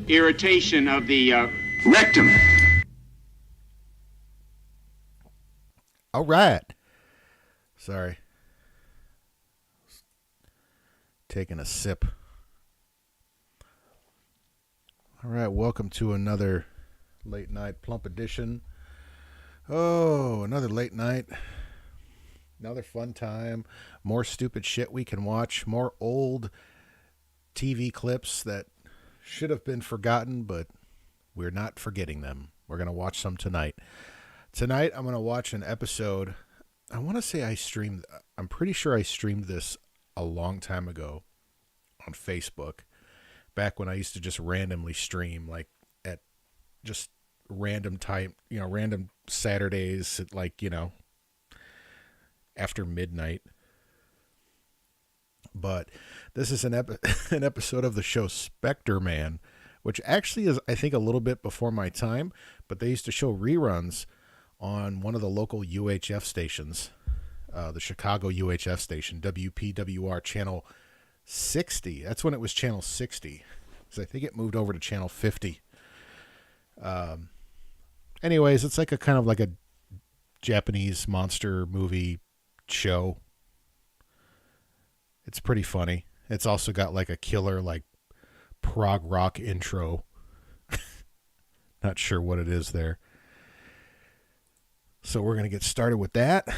irritation of the rectum. All right. Sorry. Taking a sip. All right, welcome to another late night plump edition. Oh, another late night. Another fun time. More stupid shit we can watch. More old TV clips that should have been forgotten, but we're not forgetting them. We're going to watch some tonight. Tonight, I'm going to watch an episode. I want to say I'm pretty sure I streamed this a long time ago on Facebook, back when I used to just randomly stream, like at just random time, random Saturdays at after midnight. But this is an episode of the show Spectreman, which actually is, I think, a little bit before my time, but they used to show reruns on one of the local UHF stations, the Chicago UHF station, WPWR channel 60. That's when it was channel 60. So I think it moved over to channel 50. Anyways, it's like a kind of like a Japanese monster movie show. It's pretty funny. It's also got like a killer like prog rock intro. Not sure what it is there. So we're going to get started with that.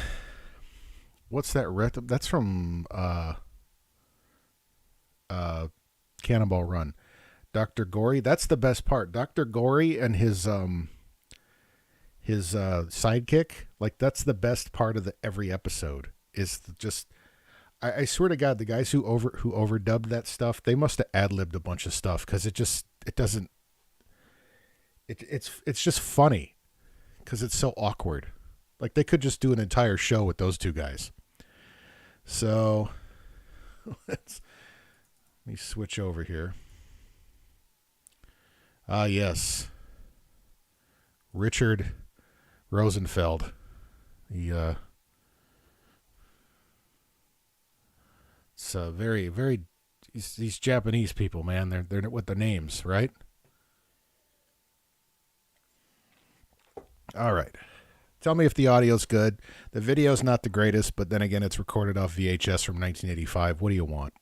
What's that? That's from Cannonball Run. Dr. Gory. That's the best part. Dr. Gory and his sidekick. Like, that's the best part of every episode. Is just, I swear to God, the guys who overdubbed that stuff, they must have ad-libbed a bunch of stuff, because it's just funny because it's so awkward. Like, they could just do an entire show with those two guys. So let me switch over here. Yes. Richard Rosenfeld. It's very, very, these Japanese people, man, they're with the names, right? All right. Tell me if the audio's good. The video's not the greatest, but then again, it's recorded off VHS from 1985. What do you want?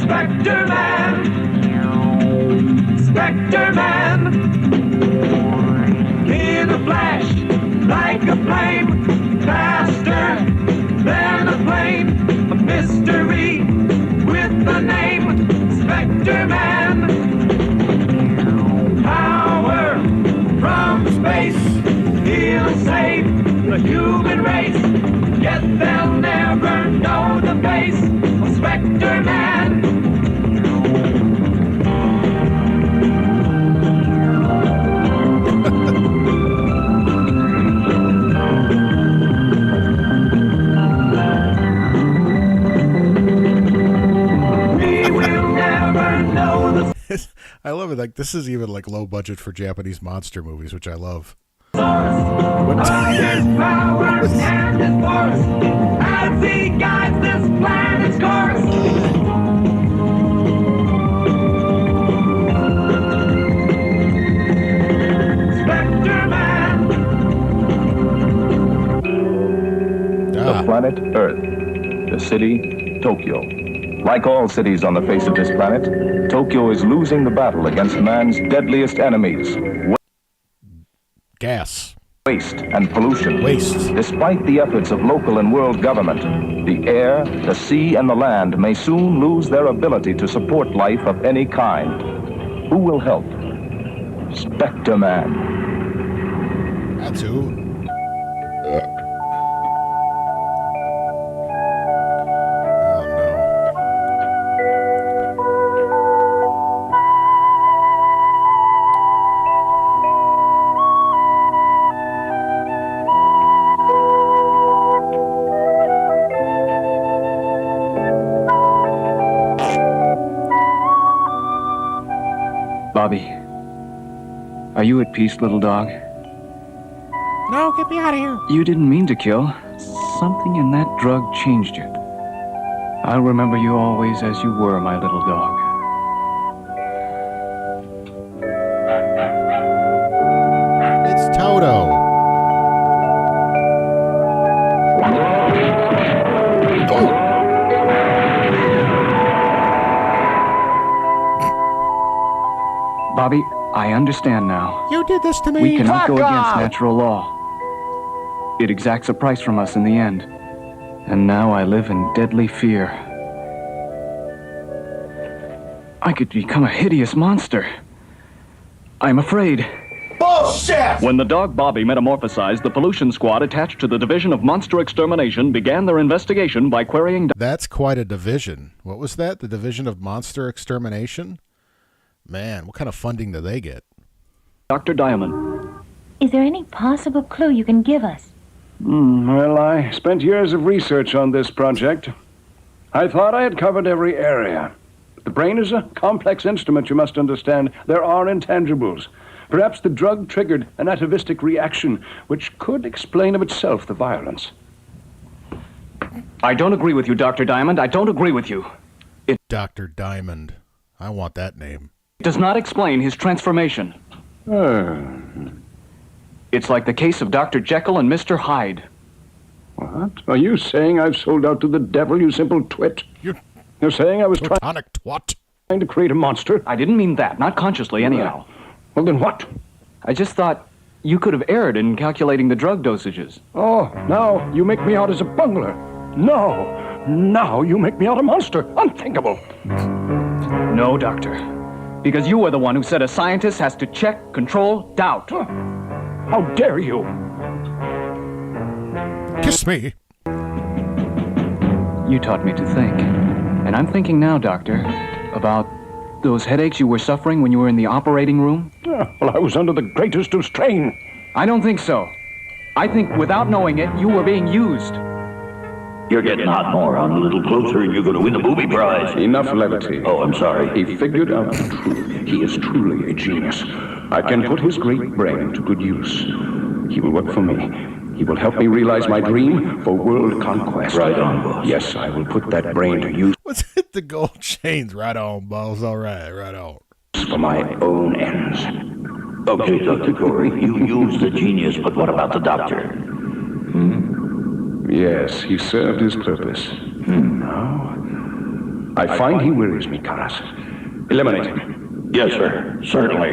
Spectreman! Spectreman! In a flash, like a flame, faster than a plane, a mystery with a name, Spectreman. Power from space, he'll save the human race, yet they'll never know the face of Spectreman. I love it. Like, this is even like low budget for Japanese monster movies, which I love. His powers and his force as he guides this planet's course. Spectreman. The planet Earth, the city Tokyo. Like all cities on the face of this planet, Tokyo is losing the battle against man's deadliest enemies. Gas. Waste and pollution. Waste. Despite the efforts of local and world government, the air, the sea, and the land may soon lose their ability to support life of any kind. Who will help? Spectreman. That's who. Bobby, are you at peace, little dog? No, get me out of here. You didn't mean to kill. Something in that drug changed you. I'll remember you always as you were, my little dog. It's Toto. Bobby, I understand now. You did this to me. We cannot go against natural law. It exacts a price from us in the end. And now I live in deadly fear. I could become a hideous monster. I'm afraid. Bullshit! When the dog Bobby metamorphosized, the pollution squad attached to the Division of Monster Extermination began their investigation by querying... That's quite a division. What was that? The Division of Monster Extermination? Man, what kind of funding do they get? Dr. Diamond. Is there any possible clue you can give us? Well, I spent years of research on this project. I thought I had covered every area. The brain is a complex instrument, you must understand. There are intangibles. Perhaps the drug triggered an atavistic reaction, which could explain of itself the violence. I don't agree with you, Dr. Diamond. I don't agree with you. Dr. Diamond. I want that name. It does not explain his transformation. It's like the case of Dr. Jekyll and Mr. Hyde. What? Are you saying I've sold out to the devil, you simple twit? You're saying I was Platonic twat. trying to create a monster? I didn't mean that, not consciously anyhow. Well, then what? I just thought you could have erred in calculating the drug dosages. Oh, now you make me out as a bungler. No, now you make me out a monster. Unthinkable. No, Doctor. Because you are the one who said a scientist has to check, control, doubt. How dare you? Kiss me. You taught me to think. And I'm thinking now, Doctor, about those headaches you were suffering when you were in the operating room. Well, I was under the greatest of strain. I don't think so. I think without knowing it, you were being used. You're getting hot, moron. A little closer and you're going to win the booby prize. Enough levity. Oh, I'm sorry. He figured out the truth. He is truly a genius. I can put his great brain to good use. He will work for me. He will help me realize my dream for world conquest. Right on, boss. Yes, I will put that brain to use What's it? The gold chains. Right on, boss. All right, right on. for my own ends. Okay, Dr. Corey, you used the genius, but what about the doctor? Yes, he served his purpose. Now, I find he wearies me, Karas. Eliminate him. Yes, sir. Certainly.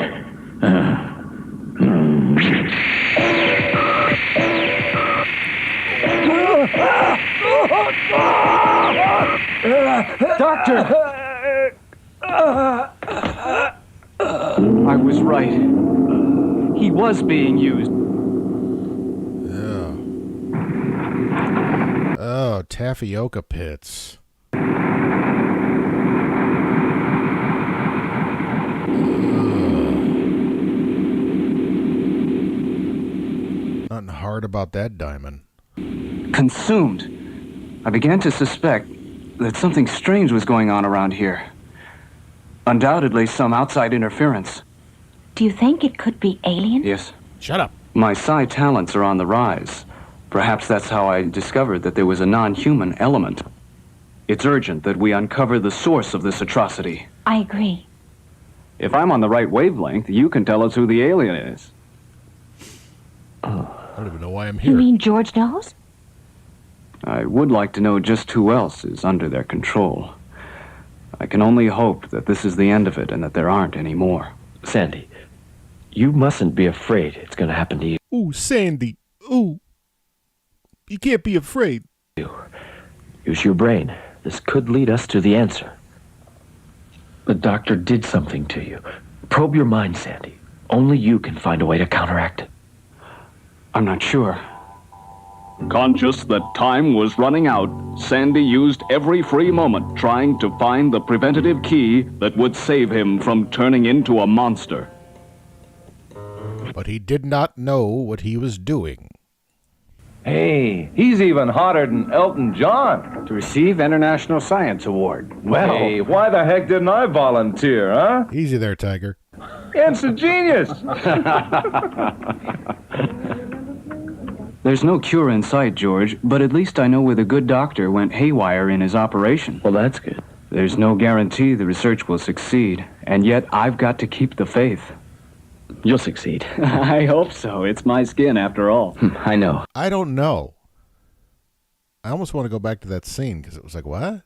Doctor! I was right. He was being used. Oh, tapioca pits. Nothing hard about that diamond. Consumed. I began to suspect that something strange was going on around here. Undoubtedly some outside interference. Do you think it could be alien? Yes. Shut up. My psi talents are on the rise. Perhaps that's how I discovered that there was a non-human element. It's urgent that we uncover the source of this atrocity. I agree. If I'm on the right wavelength, you can tell us who the alien is. I don't even know why I'm You here. mean George knows? I would like to know just who else is under their control. I can only hope that this is the end of it and that there aren't any more. Sandy, you mustn't be afraid it's going to happen to you. Ooh, Sandy. Ooh. You can't be afraid. Use your brain. This could lead us to the answer. The doctor did something to you. Probe your mind, Sandy. Only you can find a way to counteract it. I'm not sure. Conscious that time was running out, Sandy used every free moment trying to find the preventative key that would save him from turning into a monster. But he did not know what he was doing. Hey, he's even hotter than Elton John. To receive International Science Award. Well, Hey, why the heck didn't I volunteer, huh? Easy there, Tiger. It's a genius. there's no cure in sight, George, but at least I know where the good doctor went haywire in his operation. Well, that's good. There's no guarantee the research will succeed, and yet I've got to keep the faith. You'll succeed. I hope so. It's my skin, after all. I know. I don't know. I almost want to go back to that scene because it was like, what?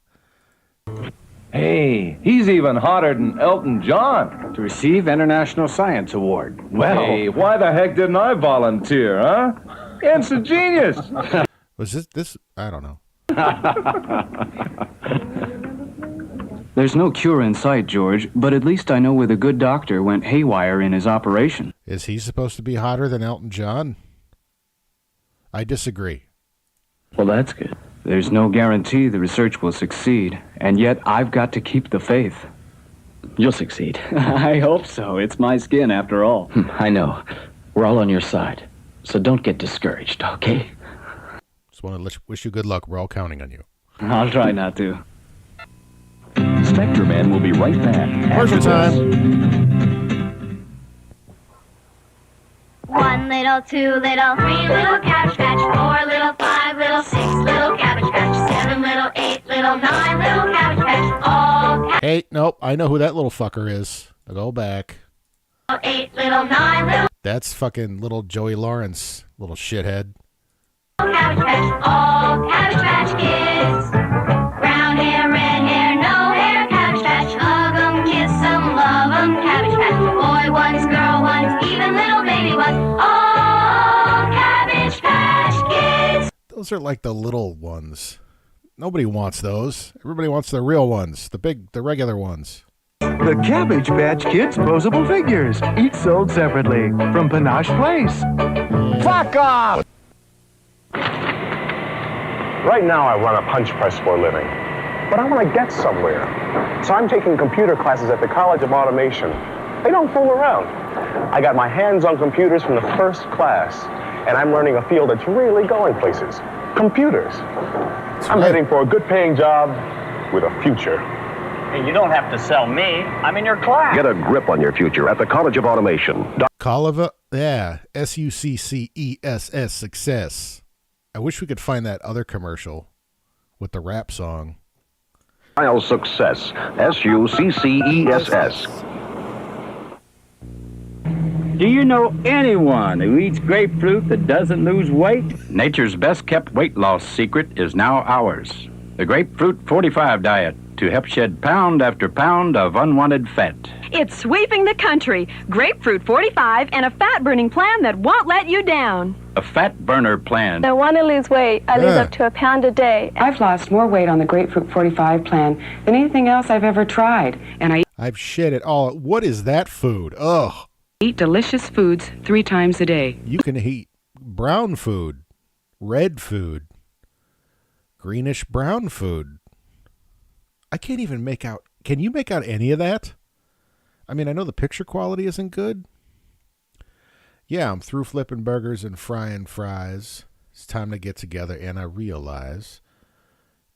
Hey, he's even hotter than Elton John. To receive International Science Award. Well, Hey, why the heck didn't I volunteer, huh? It's a genius. Was this? I don't know. There's no cure in sight, George, but at least I know where the good doctor went haywire in his operation. Is he supposed to be hotter than Elton John? I disagree. Well, that's good. There's no guarantee the research will succeed, and yet I've got to keep the faith. You'll succeed. I hope so. It's my skin, after all. I know. We're all on your side. So don't get discouraged, okay? Just want to wish you good luck. We're all counting on you. I'll try not to. Spectreman will be right back. Commercial time. 1 little, 2 little, 3 little Cabbage Patch, 4 little, 5 little, 6 little Cabbage Patch, 7 little, 8 little, 9 little Cabbage Patch, all Hey, nope, I know who that little fucker is. I'll go back. 8 little, 9 little That's fucking little Joey Lawrence, little shithead. Cabbage Patch, all Cabbage Patch Kids. Brown hair, red hair, no hair, Cabbage Patch, hug 'em, kiss 'em, love 'em, Cabbage Patch, boy ones, girl ones, even little baby ones, all Cabbage Patch Kids. Those are like the little ones. Nobody wants those. Everybody wants the real ones, the regular ones. The Cabbage Patch Kids posable figures, each sold separately from Panache Place. Fuck off! Right now I run a punch press for a living, but I want to get somewhere. So I'm taking computer classes at the College of Automation. They don't fool around. I got my hands on computers from the first class, and I'm learning a field that's really going places. Computers. I'm heading for a good-paying job with a future. Hey, you don't have to sell me. I'm in your class. Get a grip on your future at the College of Automation. SUCCESS, success. I wish we could find that other commercial with the rap song. Dial success. SUCCESS. Do you know anyone who eats grapefruit that doesn't lose weight? Nature's best-kept weight loss secret is now ours. The Grapefruit 45 diet to help shed pound after pound of unwanted fat. It's sweeping the country. Grapefruit 45 and a fat-burning plan that won't let you down. A fat burner plan. I want to lose weight. I lose up to a pound a day. I've lost more weight on the Grapefruit 45 plan than anything else I've ever tried. And I've shit it all. What is that food? Ugh. Eat delicious foods 3 times a day. You can eat brown food, red food, greenish brown food. I can't even make out. Can you make out any of that? I mean, I know the picture quality isn't good. Yeah, I'm through flipping burgers and frying fries. It's time to get together, and I realize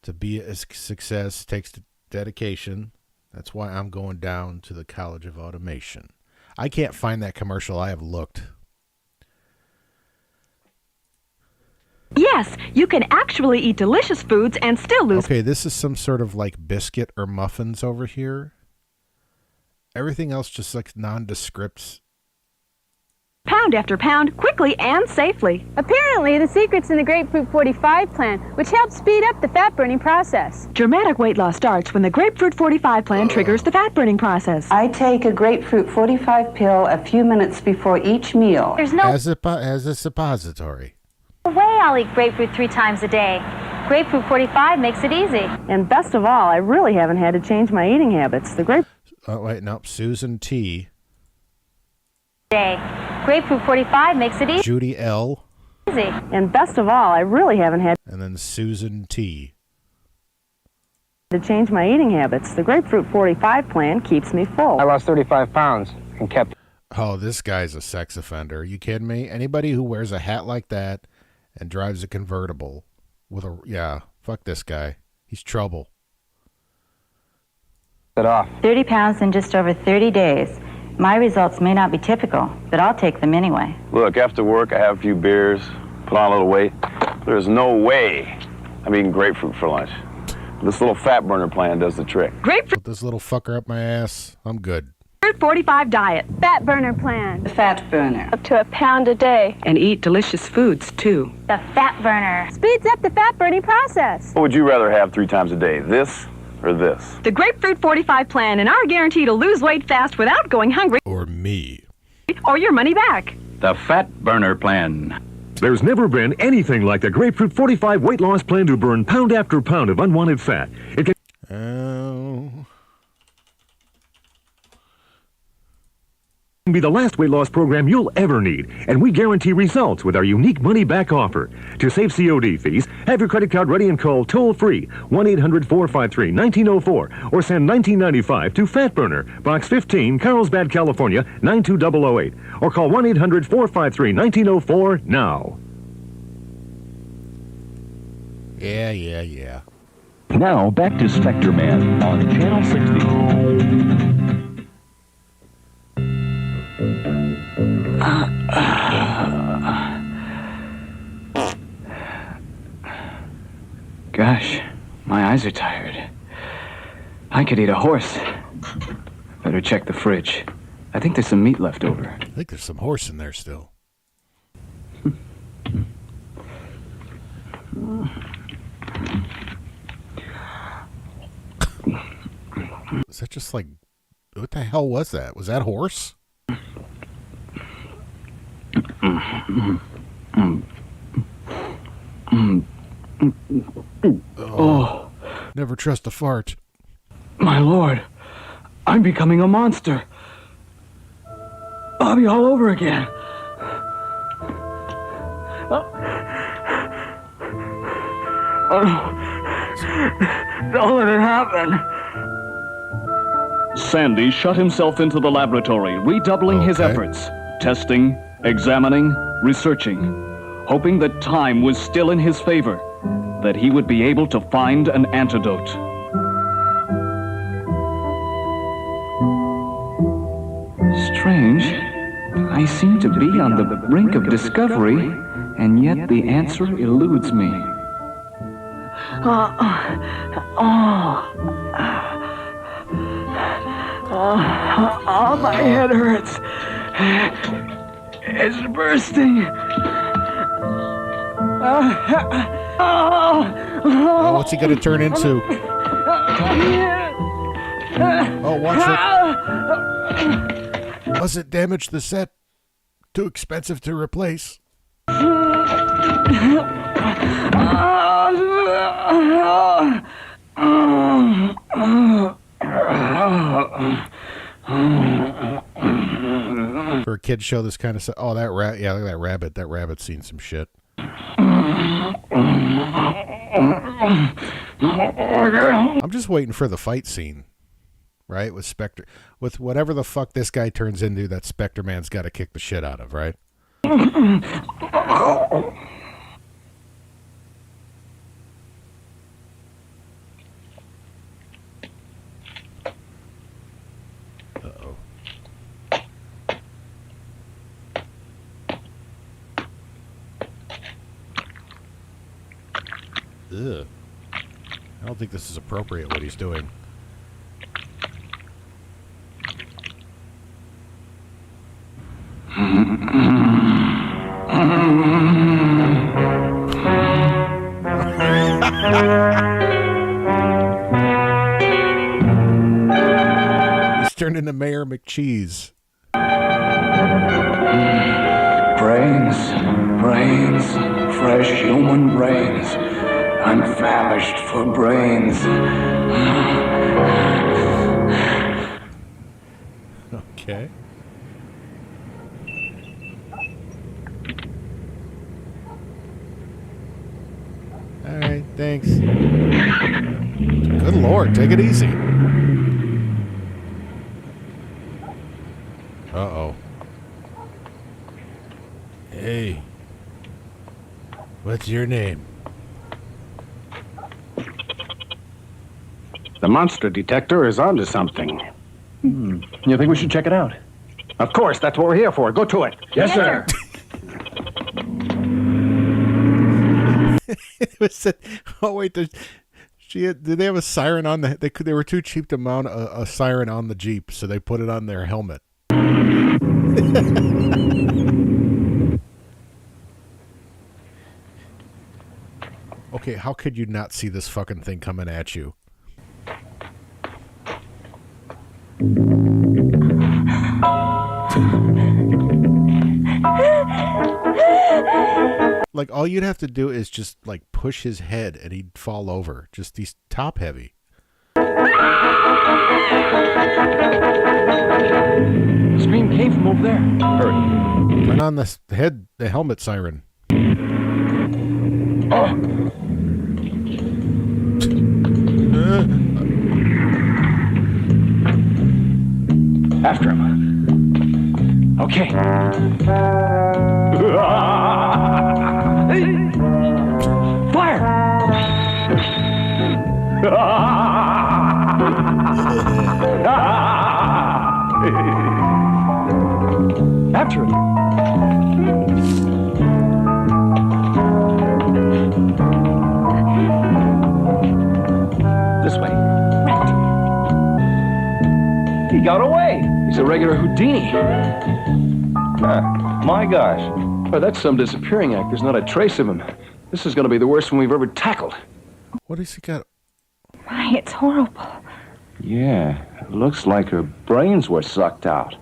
to be a success takes dedication. That's why I'm going down to the College of Automation. I can't find that commercial. I have looked. Yes, you can actually eat delicious foods and still lose. Okay, this is some sort of like biscuit or muffins over here. Everything else just like nondescript. Pound after pound, quickly and safely. Apparently, the secret's in the Grapefruit 45 plan, which helps speed up the fat-burning process. Dramatic weight loss starts when the Grapefruit 45 plan triggers the fat-burning process. I take a Grapefruit 45 pill a few minutes before each meal. There's no as a suppository. way I'll eat grapefruit 3 times a day. Grapefruit 45 makes it easy. And best of all, I really haven't had to change my eating habits. The grape. Oh wait, no, Susan T. Day. Grapefruit 45 makes it easy. Judy L. And best of all, I really haven't had And then Susan T. to change my eating habits. The Grapefruit 45 plan keeps me full. I lost 35 pounds and kept. Oh, this guy's a sex offender. Are you kidding me? Anybody who wears a hat like that and drives a convertible with a... Yeah, fuck this guy. He's trouble. It off. 30 pounds in just over 30 days. My results may not be typical, but I'll take them anyway. Look, after work, I have a few beers, put on a little weight. There's no way I'm eating grapefruit for lunch. This little fat burner plan does the trick. Put this little fucker up my ass. I'm good. Grapefruit 45 diet. Fat burner plan. The fat burner. Up to a pound a day. And eat delicious foods, too. The fat burner. Speeds up the fat-burning process. What would you rather have 3 times a day, this or this? The Grapefruit 45 plan and our guarantee to lose weight fast without going hungry. Or me. Or your money back. The fat burner plan. There's never been anything like the Grapefruit 45 weight loss plan to burn pound after pound of unwanted fat. It can... Oh. Be the last weight loss program you'll ever need, and we guarantee results with our unique money-back offer. To save COD fees, have your credit card ready and call toll-free 1-800-453-1904 or send $19.95 to Fat Burner, Box 15, Carlsbad, California 92008, or call 1-800-453-1904 now. Yeah. Now, back to Spectreman on Channel 60. Gosh, my eyes are tired. I could eat a horse. Better check the fridge. I think there's some meat left over. I think there's some horse in there still. Is that just like... What the hell was that? Was that horse? Oh, never trust a fart. My lord, I'm becoming a monster. I'll be all over again. Don't let it happen. Sandy shut himself into the laboratory, redoubling his efforts, testing, examining, researching, hoping that time was still in his favor, that he would be able to find an antidote. Strange. I seem to be on the brink of discovery, and yet the answer eludes me. Oh, my head hurts. It's bursting. Oh, what's he going to turn into? Oh, watch it. Mustn't damage the set. Too expensive to replace. For a kid show, this kind of stuff. Oh, that rat. Yeah, look at that rabbit. That rabbit's seen some shit. I'm just waiting for the fight scene, right? With Spectre, with whatever the fuck this guy turns into, that Spectreman's got to kick the shit out of, right? Uh-oh. Ugh. I don't think this is appropriate, what he's doing. He's turned into Mayor McCheese. Brains, fresh human brains. I'm famished for brains. Okay. All right, thanks. Good Lord, take it easy. Uh-oh. Hey. What's your name? The monster detector is onto something. You think we should check it out? Of course, that's what we're here for. Go to it. Yes, sir. Oh wait, did they have a siren on the? They were too cheap to mount a siren on the Jeep, so they put it on their helmet. Okay, how could you not see this fucking thing coming at you? Like, all you'd have to do is just, like, push his head and he'd fall over. Just, he's top heavy. scream came from over there. Hurry. Turn on the helmet siren. Oh. After him. Okay. Fire! After him. This way. He got away. He's a regular Houdini. My gosh. Well, that's some disappearing act. There's not a trace of him. This is going to be the worst one we've ever tackled. What has he got? My, it's horrible. Yeah, it looks like her brains were sucked out.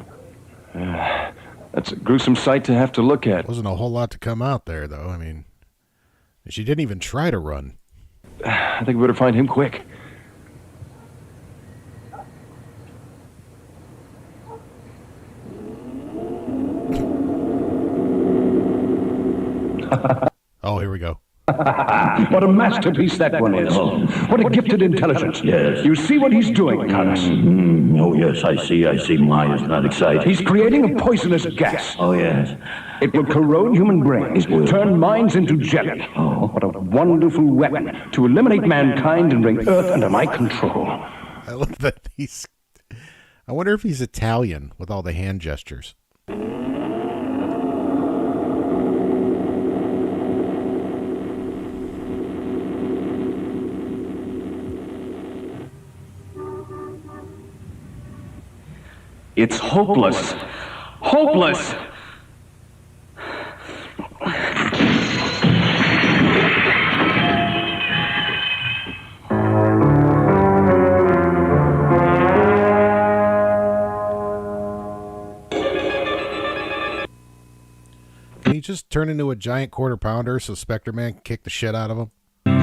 That's a gruesome sight to have to look at. Wasn't a whole lot to come out there, though. I mean, she didn't even try to run. I think we better find him quick. Oh, here we go. What a masterpiece that one is. What a gifted intelligence. Yes. You see what he's doing, Carlos? Oh, yes, I see. My is not exciting. He's creating a poisonous gas. Oh, yes. It will corrode human brains, turn minds into jelly. Oh, what a wonderful weapon to eliminate mankind and bring Earth under my control. I love that he's... I wonder if he's Italian with all the hand gestures. It's hopeless. Hopeless! Can he just turn into a giant quarter pounder so Spectreman can kick the shit out of him?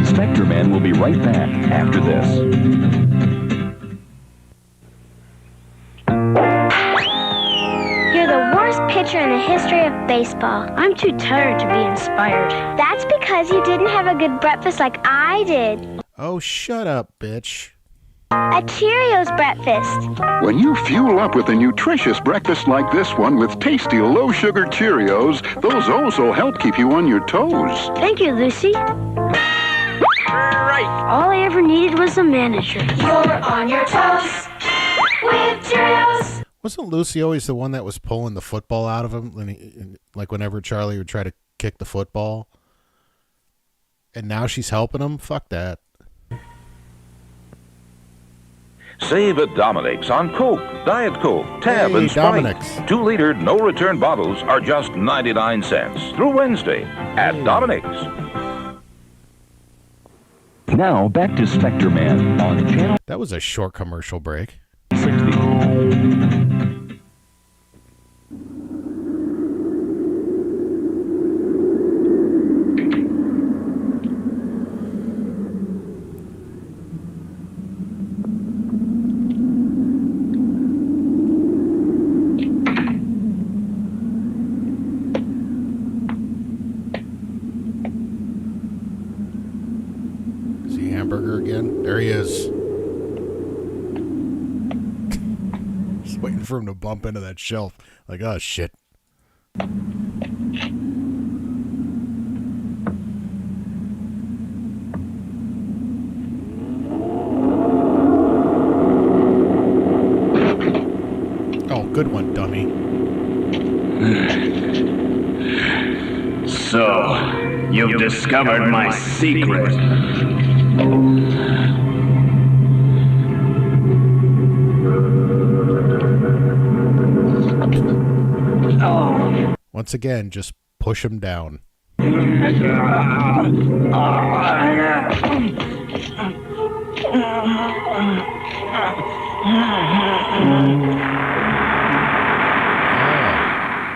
Spectreman will be right back after this. You're the worst pitcher in the history of baseball. I'm too tired to be inspired. That's because you didn't have a good breakfast like I did. Oh, shut up, bitch. A Cheerios breakfast. When you fuel up with a nutritious breakfast like this one with tasty low-sugar Cheerios, those also help keep you on your toes. Thank you, Lucy. Right. All I ever needed was a manager. You're on your toes with Cheerios. Wasn't Lucy always the one that was pulling the football out of him? Like whenever Charlie would try to kick the football? And now she's helping him? Fuck that. Save at Dominic's on Coke, Diet Coke, Tab, and Sprite. Dominic's. 2-liter, no-return bottles are just 99 cents through Wednesday at Dominic's. Now, back to Spectreman on Channel... That was a short commercial break. 60. Hamburger again. There he is. Just waiting for him to bump into that shelf. Like, oh shit. Oh, good one, dummy. So, you've discovered my secret. Once again, just push him down.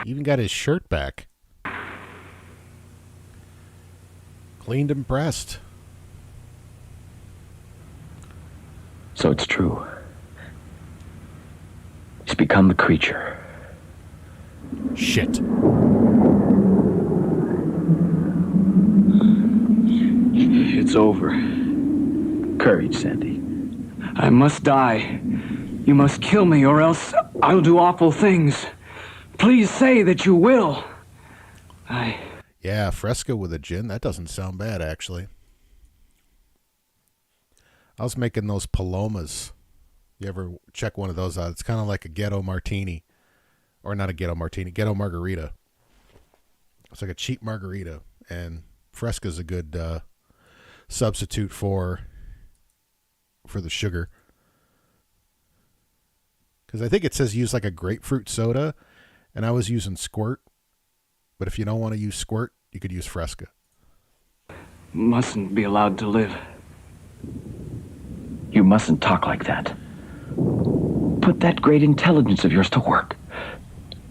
Even got his shirt back. Cleaned and pressed. So it's true. He's become the creature. Shit. It's over. Courage, Sandy. I must die. You must kill me, or else I'll do awful things. Please say that you will. Yeah, Fresca with a gin. That doesn't sound bad, actually. I was making those Palomas. You ever check one of those out? It's kind of like a ghetto martini. Or not a ghetto martini, ghetto margarita. It's like a cheap margarita. And Fresca's a good substitute for the sugar. Because I think it says use like a grapefruit soda. And I was using Squirt. But if you don't want to use Squirt, you could use Fresca. Mustn't be allowed to live. You mustn't talk like that. Put that great intelligence of yours to work.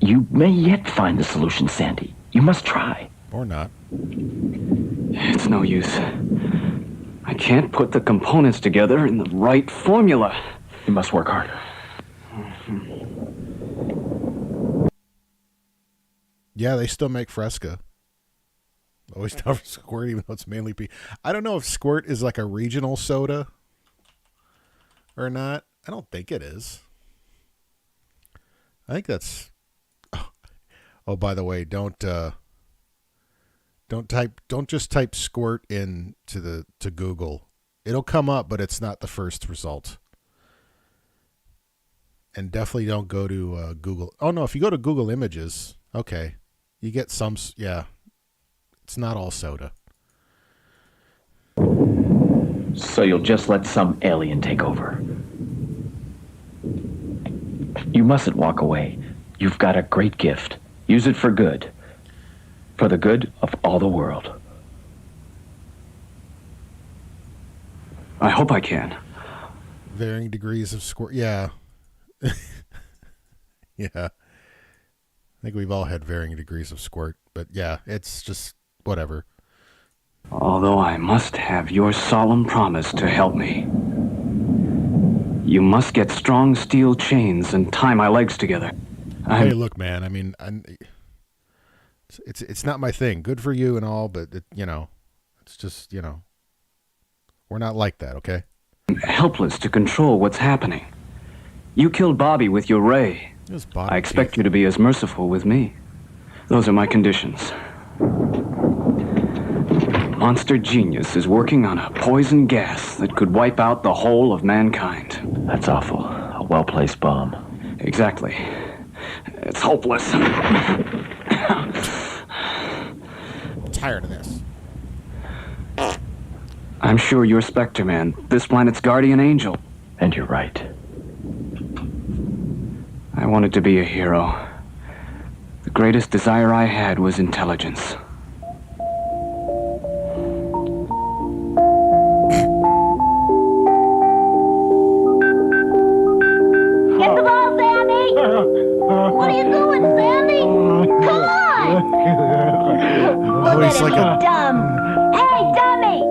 You may yet find the solution, Sandy. You must try. Or not. It's no use. I can't put the components together in the right formula. You must work harder. Yeah, they still make Fresca. Always tough for Squirt, even though it's mainly pea. I don't know if Squirt is like a regional soda or not. I don't think it is. I think that's. Oh, by the way, don't just type Squirt to Google. It'll come up, but it's not the first result. And definitely don't go to Google. Oh no, if you go to Google Images, okay, you get some. Yeah, it's not all soda. So you'll just let some alien take over. You mustn't walk away. You've got a great gift. Use it for good. For the good of all the world. I hope I can. Varying degrees of Squirt. Yeah. Yeah. I think we've all had varying degrees of Squirt. But yeah, it's just whatever. Although I must have your solemn promise to help me. You must get strong steel chains and tie my legs together. Hey, look, man. I mean, it's not my thing. Good for you and all, but it's just we're not like that, okay? I'm helpless to control what's happening. You killed Bobby with your ray. I expect you to be as merciful with me. Those are my conditions. Monster genius is working on a poison gas that could wipe out the whole of mankind. That's awful. A well-placed bomb. Exactly. It's hopeless. I'm tired of this. I'm sure you're Spectreman, this planet's guardian angel. And you're right. I wanted to be a hero. The greatest desire I had was intelligence. Get the ball, Sandy! What are you doing, Sandy? Come on! Oh, he's like a dumb. Hey, dummy!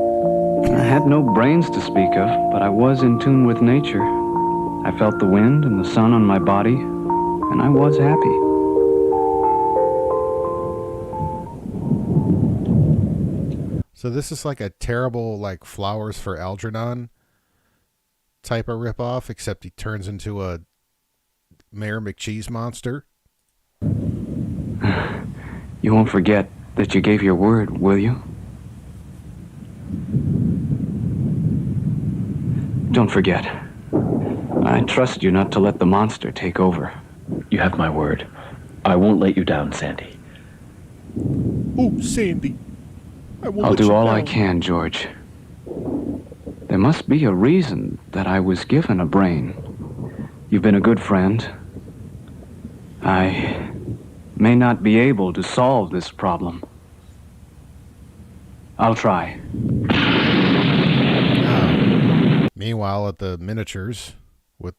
I had no brains to speak of, but I was in tune with nature. I felt the wind and the sun on my body, and I was happy. So this is like a terrible, like, Flowers for Algernon type of ripoff, except he turns into a Mayor McCheese monster. You won't forget that you gave your word, will you? Don't forget. I trust you not to let the monster take over. You have my word. I won't let you down, Sandy. Oh, Sandy. I'll do all I can, George. There must be a reason that I was given a brain. You've been a good friend. I may not be able to solve this problem. I'll try. Meanwhile, at the miniatures with...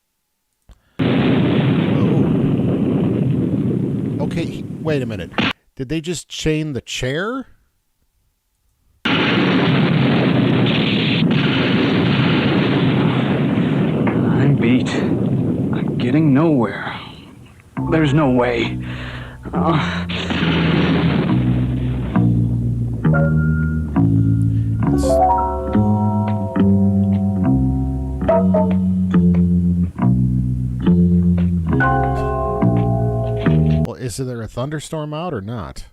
Okay, wait a minute. Did they just chain the chair? I'm beat. I'm getting nowhere. There's no way. Well, is there a thunderstorm out or not?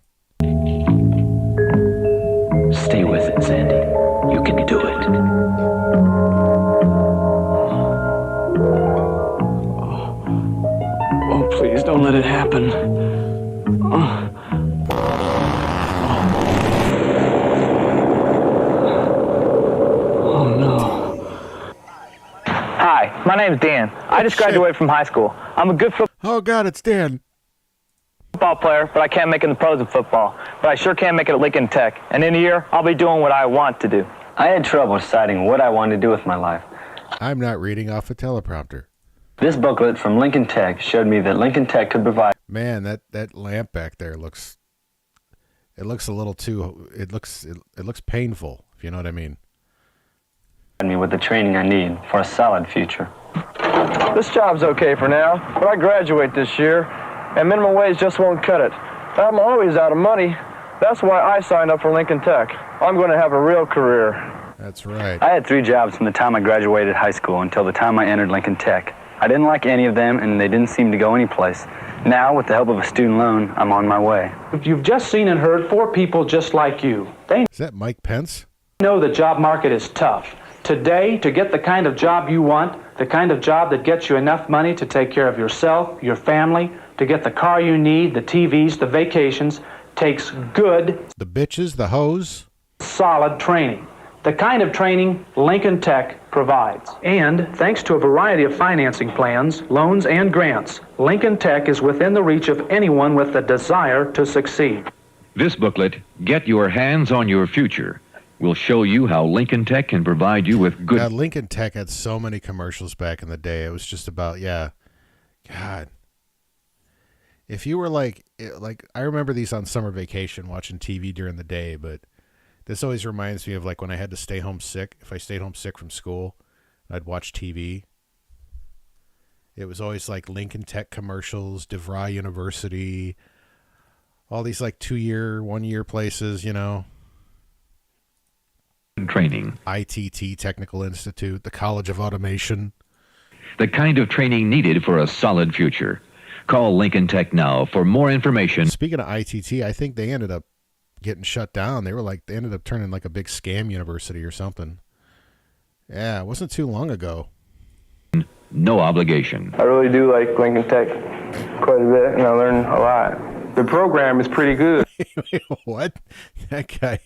Stay with it, Sandy. You can do it. Oh, please don't let it happen. Oh, no. Hi, my name's Dan. I just graduated from high school. I'm a good Oh, God, it's Dan. football player, but I can't make it in the pros of football. But I sure can make it at Lincoln Tech. And in a year, I'll be doing what I want to do. I had trouble deciding what I wanted to do with my life. I'm not reading off a teleprompter. This booklet from Lincoln Tech showed me that Lincoln Tech could provide... Man, that lamp back there looks... It looks a little too... It looks painful, if you know what I mean. ...me with the training I need for a solid future. This job's okay for now, but I graduate this year, and minimum wage just won't cut it. I'm always out of money. That's why I signed up for Lincoln Tech. I'm going to have a real career. That's right. I had 3 jobs from the time I graduated high school until the time I entered Lincoln Tech. I didn't like any of them, and they didn't seem to go anyplace. Now, with the help of a student loan, I'm on my way. You've just seen and heard 4 people just like you. They Is that Mike Pence? know the job market is tough. Today, to get the kind of job you want, the kind of job that gets you enough money to take care of yourself, your family, to get the car you need, the TVs, the vacations, takes good... The bitches, the hoes? ...solid training. The kind of training Lincoln Tech provides. And thanks to a variety of financing plans, loans, and grants, Lincoln Tech is within the reach of anyone with the desire to succeed. This booklet, Get Your Hands on Your Future, will show you how Lincoln Tech can provide you with good... Yeah, Lincoln Tech had so many commercials back in the day. It was just about, yeah. God. If you were like, I remember these on summer vacation watching TV during the day, but this always reminds me of like when I had to stay home sick. If I stayed home sick from school, I'd watch TV. It was always like Lincoln Tech commercials, DeVry University, all these like 2-year, 1-year places, you know. Training. ITT, Technical Institute, the College of Automation. The kind of training needed for a solid future. Call Lincoln Tech now for more information. Speaking of ITT, I think they ended up getting shut down. They ended up turning like a big scam university or something. Yeah, it wasn't too long ago. No obligation. I really do like Lincoln Tech quite a bit, and I learned a lot. The program is pretty good. What? That guy...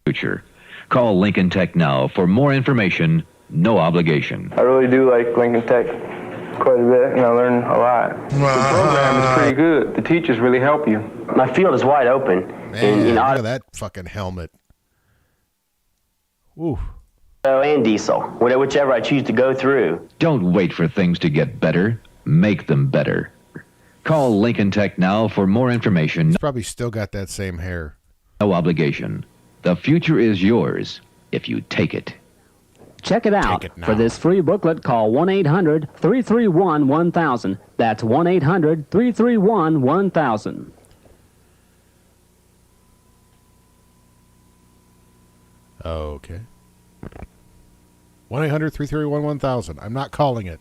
Future. Call Lincoln Tech now for more information. No obligation. I really do like Lincoln Tech quite a bit, and I learned a lot. The program is pretty good. The teachers really help you. My field is wide open. Man, look at that fucking helmet. Ooh. And diesel, whichever I choose to go through. Don't wait for things to get better. Make them better. Call Lincoln Tech now for more information. He's probably still got that same hair. No obligation. The future is yours if you take it. Check it out. For this free booklet, call 1-800-331-1000. That's 1-800-331-1000. Okay. 1-800-331-1000. I'm not calling it.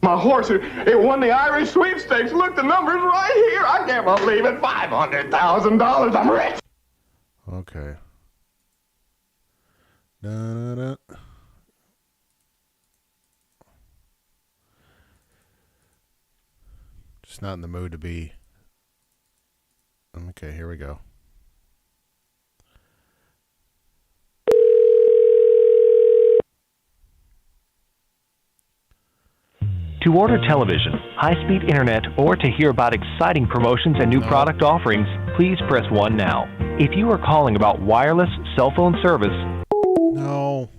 My horse, it won the Irish sweepstakes. Look, the number's right here. I can't believe it. $500,000. I'm rich. Okay. Da-da-da. Just not in the mood to be. Okay, here we go. To order television, high-speed internet, or to hear about exciting promotions and new product offerings, please press 1 now. If you are calling about wireless cell phone service... No.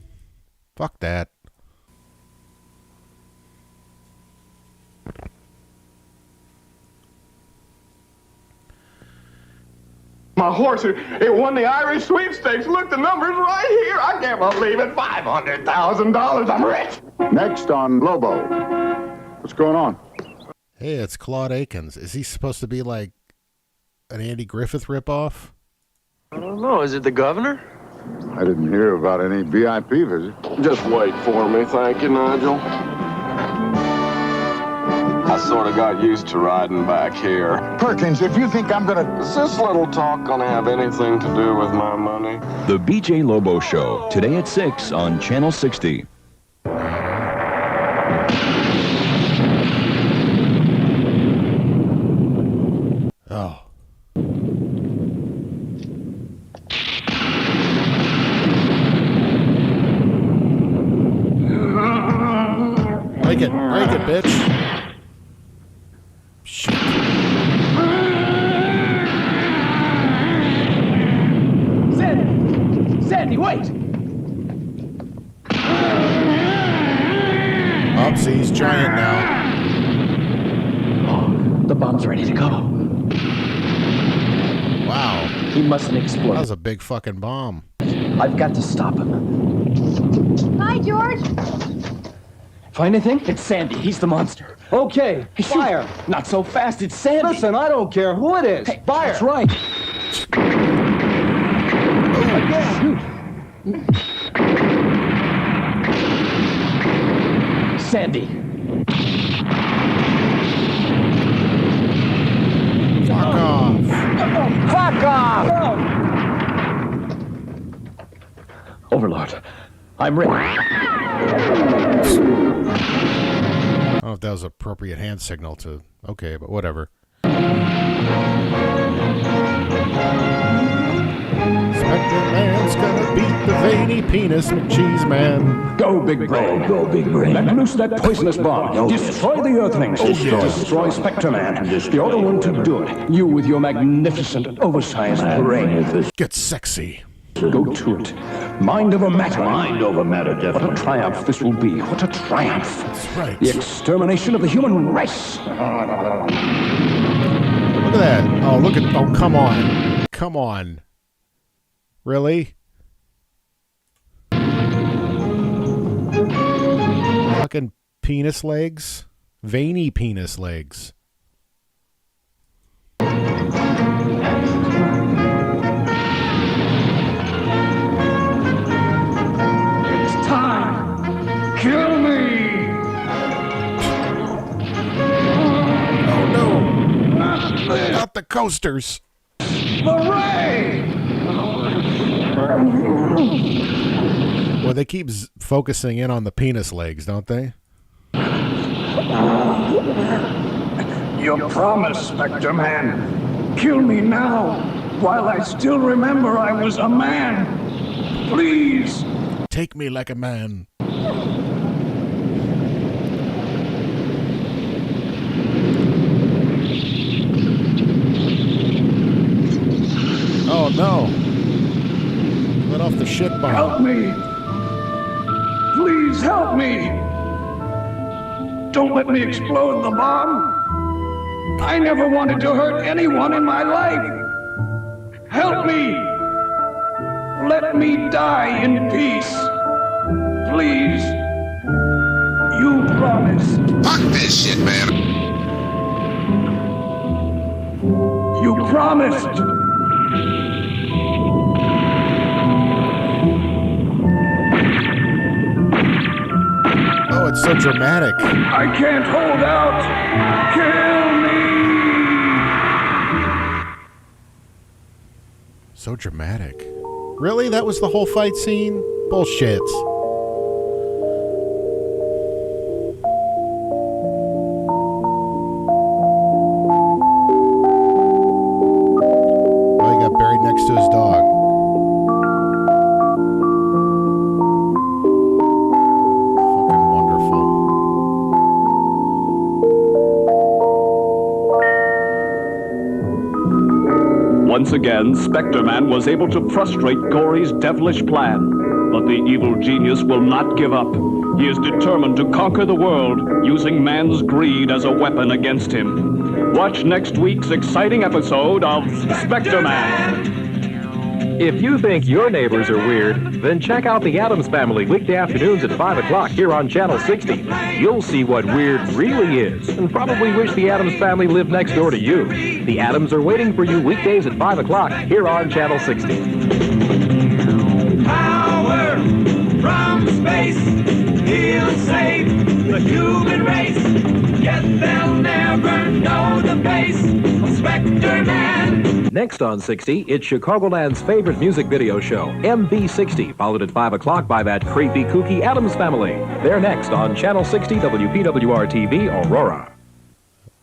Fuck that. My horse, it won the Irish sweepstakes. Look, the number's right here. I can't believe it. $500,000. I'm rich. Next on Lobo. What's going on? Hey, it's Claude Akins. Is he supposed to be like an Andy Griffith ripoff? I don't know. Is it the governor? I didn't hear about any VIP visit. Just wait for me, thank you, Nigel. I sort of got used to riding back here. Perkins, if you think I'm gonna... Is this little talk gonna have anything to do with my money? The BJ Lobo Show, today at 6 on Channel 60. Oh. Break it, bitch. Shit. Sandy, wait! Oh, see, he's giant now. Oh, the bomb's ready to go. Wow. He mustn't explode. That was a big fucking bomb. I've got to stop him. Hi, George. Find anything? It's Sandy. He's the monster. Okay, fire. Not so fast. It's Sandy. Listen, I don't care who it is. Hey, fire. That's right. Again. Sandy. Fuck off. Fuck off. Overlord, I'm ready. I don't know if that was an appropriate hand signal to... Okay, but whatever. Spectreman's gonna beat the veiny penis McCheese man. Go, big brain. Go, big brain. Let loose that poisonous bomb. Destroy the Earthlings. Destroy Spectreman. You're the one to do it. You with your magnificent, oversized brain. Get sexy. Go to it. Mind over matter. Mind over matter, What a definitely. triumph this will be. What a triumph. That's right. The extermination of the human race. Look at that. Oh, look at... Oh, come on. Come on. Really? Fucking penis legs? Veiny penis legs. It's time. Kill me. Oh, no. Not the coasters. The ray. Well, they keep focusing in on the penis legs, don't they? Your promise, Spectreman. Kill me now, while I still remember I was a man. Please. Take me like a man. Oh, no. Let off the shit bomb. Help me. Please help me. Don't let me explode the bomb. I never wanted to hurt anyone in my life. Help me. Let me die in peace. Please. You promise. Fuck this shit, man. You promised. Oh, it's so dramatic. I can't hold out. Kill me. So dramatic. Really? That was the whole fight scene? Bullshit. Oh, he got buried next to his dog. Fucking wonderful. Once again, Spectreman was able to frustrate Gory's devilish plan. But the evil genius will not give up. He is determined to conquer the world, using man's greed as a weapon against him. Watch next week's exciting episode of Spectreman. If you think your neighbors are weird, then check out The Addams Family weekday afternoons at 5 o'clock here on Channel 60. You'll see what weird really is, and probably wish the Addams Family lived next door to you. The Addams are waiting for you weekdays at 5 o'clock here on Channel 60. Power from space, he'll save the human race. Yet they'll never know the face of Spectreman. Next on 60, it's Chicagoland's favorite music video show, MV60, followed at 5 o'clock by that creepy, kooky Addams Family. They're next on Channel 60 WPWR-TV, Aurora.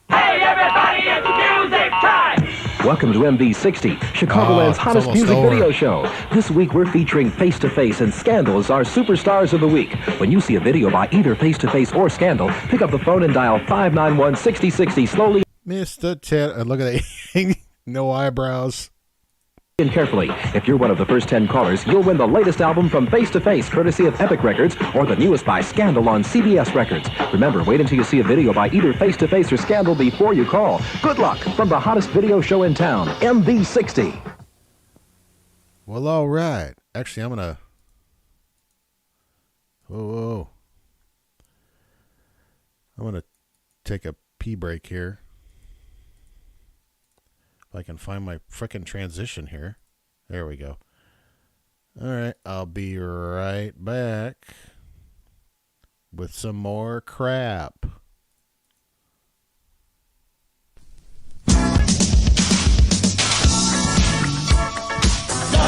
Hey, everybody, it's music time! Welcome to MV60, Chicagoland's hottest music video show. This week we're featuring Face to Face and Scandal as our superstars of the week. When you see a video by either Face to Face or Scandal, pick up the phone and dial 591-6060 slowly. Mr. Ted, look at that. No eyebrows. And carefully. If you're one of the first 10 callers, you'll win the latest album from Face to Face, courtesy of Epic Records, or the newest by Scandal on CBS Records. Remember, wait until you see a video by either Face to Face or Scandal before you call. Good luck from the hottest video show in town, MV60. Well, all right. Actually, I'm going to... Whoa. I'm going to take a pee break here. I can find my frickin' transition here. There we go. All right, I'll be right back with some more crap. Love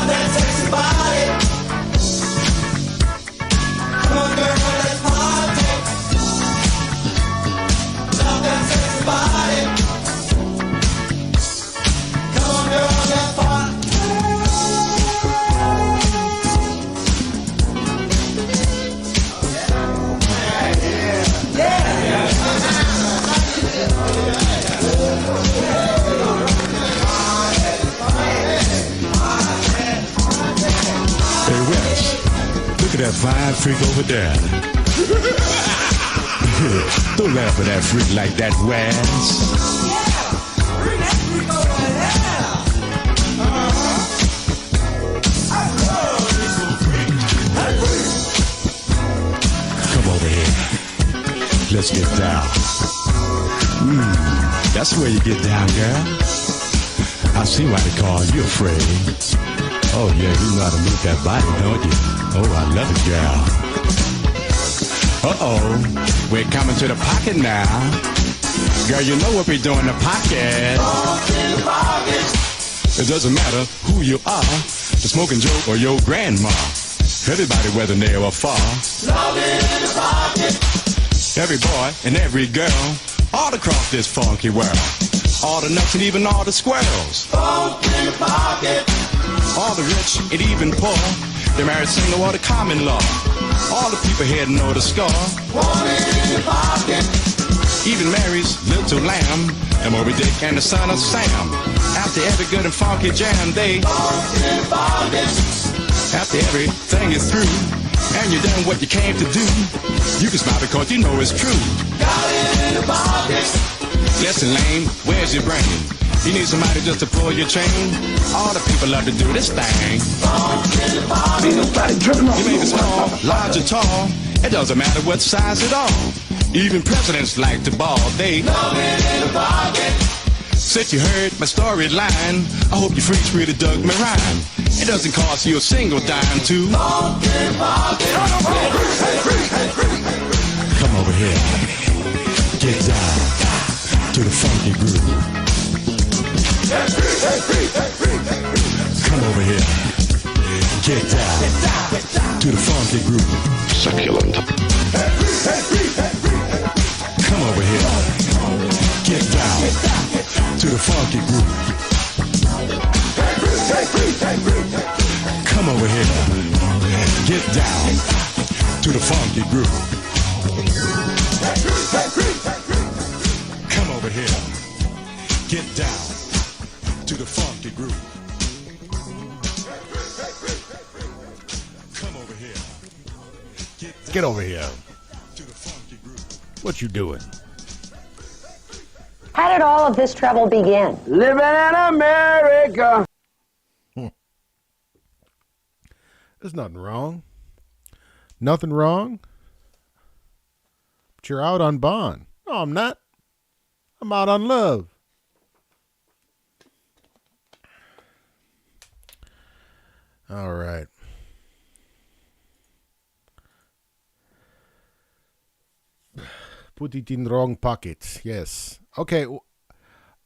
that sexy body. Come on, girl, let's party. Love that sexy body. Look at that fine freak over there. Don't laugh at that freak like that, Waz. Bring that freak over here. Come over here. Let's get down. That's where you get down, girl. I see why they call you afraid. Oh, yeah, you know how to move that body, don't you? Oh, I love it, girl. Uh-oh, we're coming to the pocket now. Girl, you know what we do in the pocket. It doesn't matter who you are, the smoking Joe or your grandma. Everybody, whether near or far. Love it in the pocket. Every boy and every girl, all across this funky world. All the nuts and even all the squirrels. Funk in the pocket. All the rich and even poor, the married single or the common law. All the people here know the score. Want it in the pocket. Even Mary's little lamb, and Moby Dick and the son of Sam. After every good and funky jam, they funk in the pocket. After everything is through, and you're done what you came to do, you can smile because you know it's true. Got it in the pocket. Listen, lame, where's your brain? You need somebody just to pull your chain. All the people love to do this thing. Ain't nobody tripping off. You may be small, large or tall. It doesn't matter what size at all. Even presidents like to ball. They love it in the pocket. Since you heard my storyline, I hope you freaks really dug my rhyme. It doesn't cost you a single dime to come over here. Get down to the funky groove. Come over here. Get down to the funky groove. Succulent. Come over here. Get down to the funky groove. Come over here. Get down to the funky groove. Come over here. Get down to the funky groove. Come over here. Get over here. What you doing? How did all of this trouble begin? Living in America. There's nothing wrong. Nothing wrong. But you're out on bond. No, I'm not. I'm out on love. All right. Put it in wrong pocket. Yes. Okay.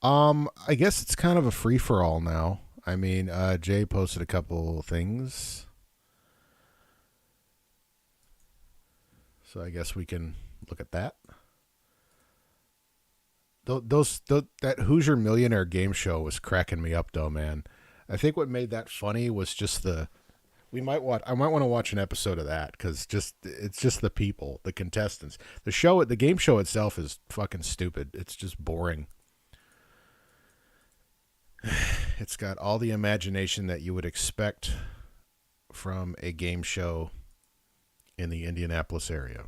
I guess it's kind of a free-for-all now. I mean, Jay posted a couple things. So I guess we can look at that. That Hoosier Millionaire game show was cracking me up, though, man. I think what made that funny was just I might want to watch an episode of that because it's just the people, the contestants. The game show itself is fucking stupid. It's just boring. It's got all the imagination that you would expect from a game show in the Indianapolis area.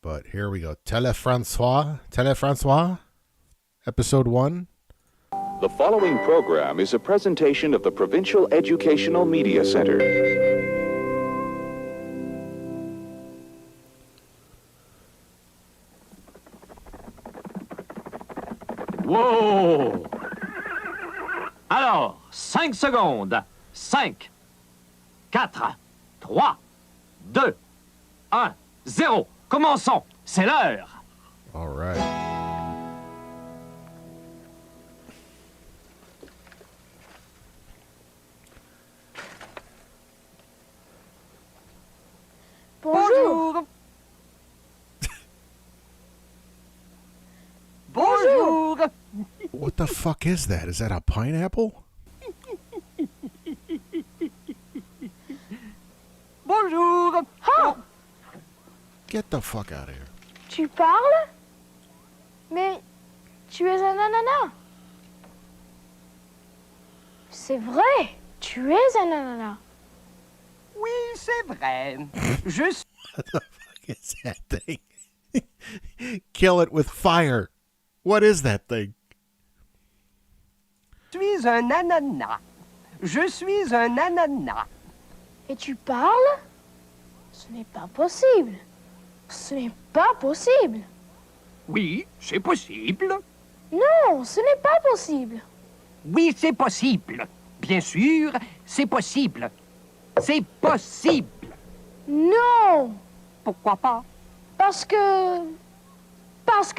But here we go. Télé-François, episode 1. The following program is a presentation of the Provincial Educational Media Center. Wow! Alors, 5 secondes. 5, 4, 3, 2, 1, 0. Commençons. C'est l'heure. All right. Bonjour. Bonjour. What the fuck is that? Is that a pineapple? Bonjour. Oh. Get the fuck out of here. Tu parles? Mais tu es un ananas. C'est vrai, tu es un ananas. Oui, c'est vrai. Je suis... What the fuck is that thing? Kill it with fire. What is that thing? un ananas. Je suis un ananas. Et tu parles? Ce n'est pas possible. Ce n'est pas possible. Oui, c'est possible. Non, ce n'est pas possible. Oui, c'est possible. Bien sûr, c'est possible. C'est possible. Non. Pourquoi pas? Parce que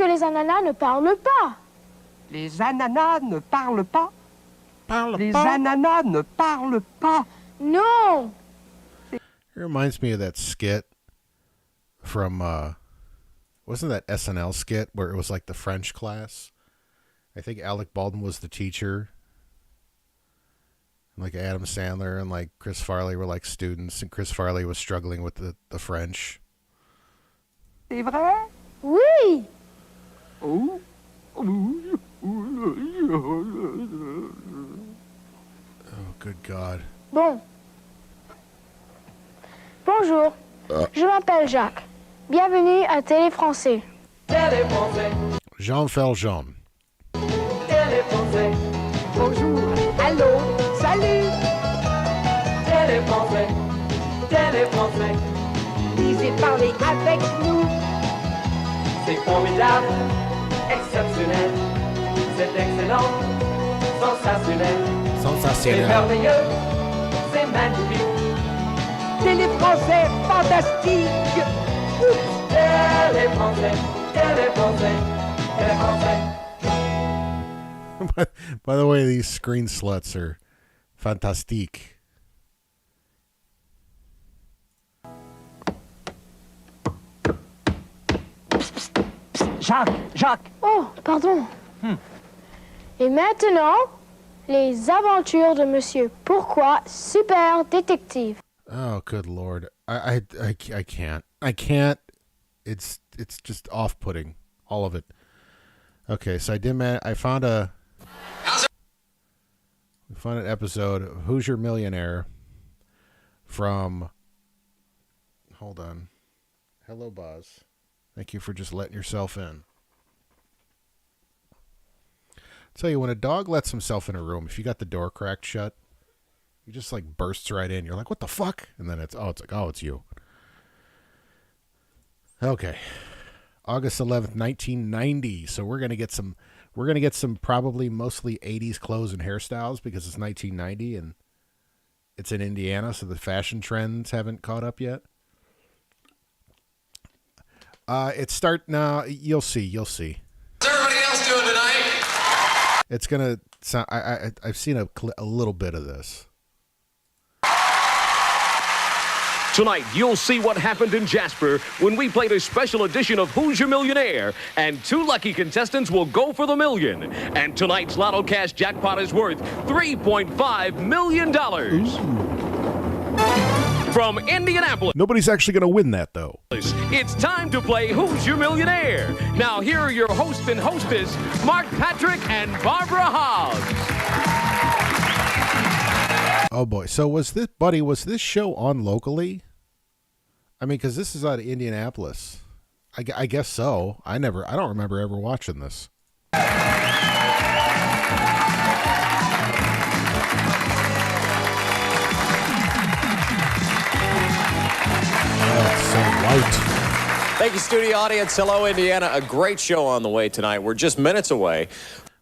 les ananas ne parlent pas. Les ananas ne parlent pas? Les pas? ananas ne parlent pas. Non. It reminds me of that skit from, wasn't that SNL skit where it was like the French class? I think Alec Baldwin was the teacher. Like Adam Sandler and like Chris Farley were like students, and Chris Farley was struggling with the French. C'est vrai? Oui. Oh. Oh, good God. Bon. Bonjour. Je m'appelle Jacques. Bienvenue à Télé Français. Télé Français. Jean Valjean. Télé Français. Bonjour. Allô. Salut. Télé Français. Télé Français. Lisez, parlez avec nous. C'est formidable. Exceptionnel. C'est excellent. Sensationnel. Sensationnel. C'est merveilleux. C'est magnifique. Télé Français fantastique. Oups. Télé Français. Télé Français. Télé Français. By the way, these screen sluts are fantastique. Jacques. Oh, pardon. Et maintenant, les aventures de Monsieur Pourquoi, super détective. Oh, good Lord. I can't. I can't. It's just off-putting. All of it. Okay, so I found an episode of Hoosier Millionaire from, hold on. Hello, Buzz. Thank you for just letting yourself in. Tell you, when a dog lets himself in a room, if you got the door cracked shut, he just like bursts right in. You're like, what the fuck? And then it's you. Okay. August 11th, 1990. So we're going to get some probably mostly 80s clothes and hairstyles because it's 1990 and it's in Indiana, so the fashion trends haven't caught up yet. You'll see. What's everybody else doing tonight? It's going to sound, I've seen a little bit of this. Tonight, you'll see what happened in Jasper when we played a special edition of Who's Your Millionaire, and 2 lucky contestants will go for the million. And tonight's Lotto Cash jackpot is worth $3.5 million. From Indianapolis. Nobody's actually going to win that, though. It's time to play Who's Your Millionaire. Now, here are your host and hostess, Mark Patrick and Barbara Hobbs. Oh, boy. So was this show on locally? I mean, because this is out of Indianapolis. I guess so. I don't remember ever watching this. Oh, it's so white. Thank you, studio audience. Hello, Indiana. A great show on the way tonight. We're just minutes away.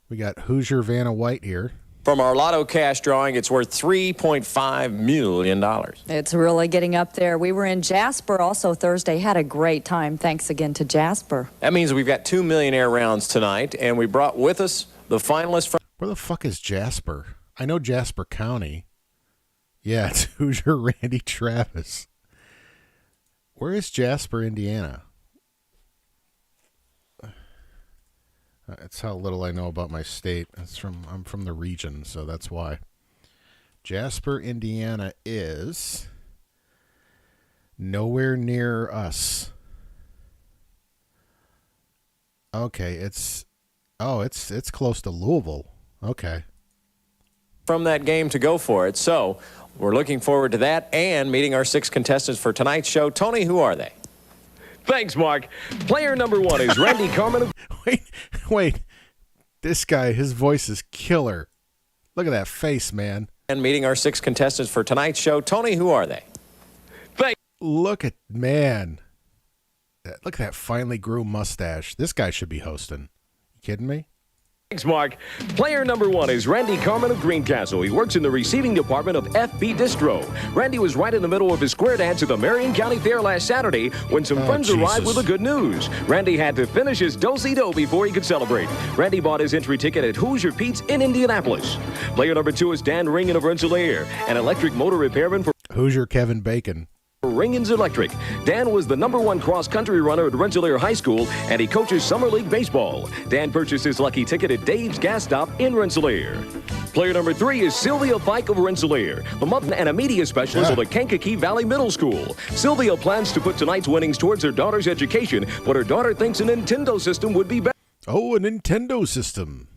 We got Hoosier Vanna White here. From our Lotto Cash drawing, it's worth $3.5 million. It's really getting up there. We were in Jasper also Thursday. Had a great time. Thanks again to Jasper. That means we've got 2 millionaire rounds tonight, and we brought with us the finalists from... Where the fuck is Jasper? I know Jasper County. Yeah, it's Hoosier Randy Travis. Where is Jasper, Indiana? That's how little I know about my state. I'm from the region, so that's why. Jasper, Indiana is nowhere near us. Okay, it's close to Louisville. Okay. From that game to go for it. So we're looking forward to that and meeting our 6 contestants for tonight's show. Tony, who are they? Thanks, Mark. Player number 1 is Randy Carmen. Wait. This guy, his voice is killer. Look at that face, man. And meeting our 6 contestants for tonight's show. Tony, who are they? Look at that finely groomed mustache. This guy should be hosting. You kidding me? Thanks, Mark. Player number 1 is Randy Carmen of Greencastle. He works in the receiving department of FB Distro. Randy was right in the middle of his square dance at the Marion County Fair last Saturday when some friends arrived with the good news. Randy had to finish his do-si-do before he could celebrate. Randy bought his entry ticket at Hoosier Pete's in Indianapolis. Player number 2 is Dan Ringen of Rensselaer, an electric motor repairman for Hoosier Kevin Bacon. Ringens Electric. Dan was the #1 cross-country runner at Rensselaer High School, and he coaches Summer League Baseball. Dan purchased his lucky ticket at Dave's Gas Stop in Rensselaer. Player number 3 is Sylvia Fike of Rensselaer, the mother and a media specialist of the Kankakee Valley Middle School. Sylvia plans to put tonight's winnings towards her daughter's education, but her daughter thinks a Nintendo system would be better. Oh, a Nintendo system.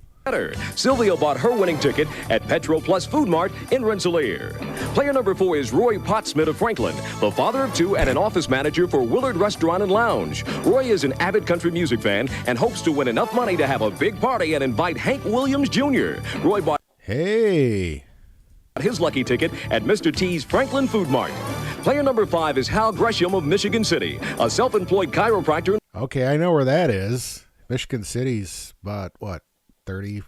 Sylvia bought her winning ticket at Petro Plus Food Mart in Rensselaer. Player number 4 is Roy Pottsmith of Franklin, the father of 2 and an office manager for Willard Restaurant and Lounge. Roy is an avid country music fan and hopes to win enough money to have a big party and invite Hank Williams Jr. Roy bought his lucky ticket at Mr. T's Franklin Food Mart. Player number 5 is Hal Gresham of Michigan City, a self-employed chiropractor. Okay, I know where that is. Michigan City's about, 30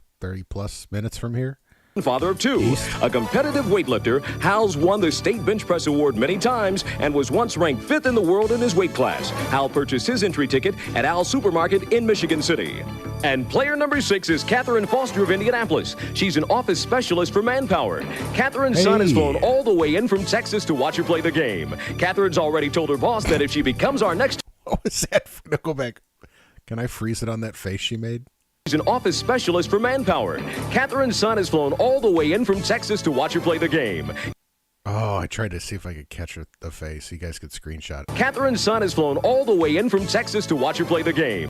plus minutes from here. Father of 2, a competitive weightlifter, Hal's won the State Bench Press Award many times and was once ranked 5th in the world in his weight class. Hal purchased his entry ticket at Al's Supermarket in Michigan City. And player number 6 is Catherine Foster of Indianapolis. She's an office specialist for Manpower. Catherine's son has flown all the way in from Texas to watch her play the game. Catherine's already told her boss that if she becomes our next... What was that? No, go back. Can I freeze it on that face she made? She's an office specialist for Manpower. Catherine's son has flown all the way in from Texas to watch her play the game. Oh, I tried to see if I could catch the face. You guys could screenshot it. Catherine's son has flown all the way in from Texas to watch her play the game.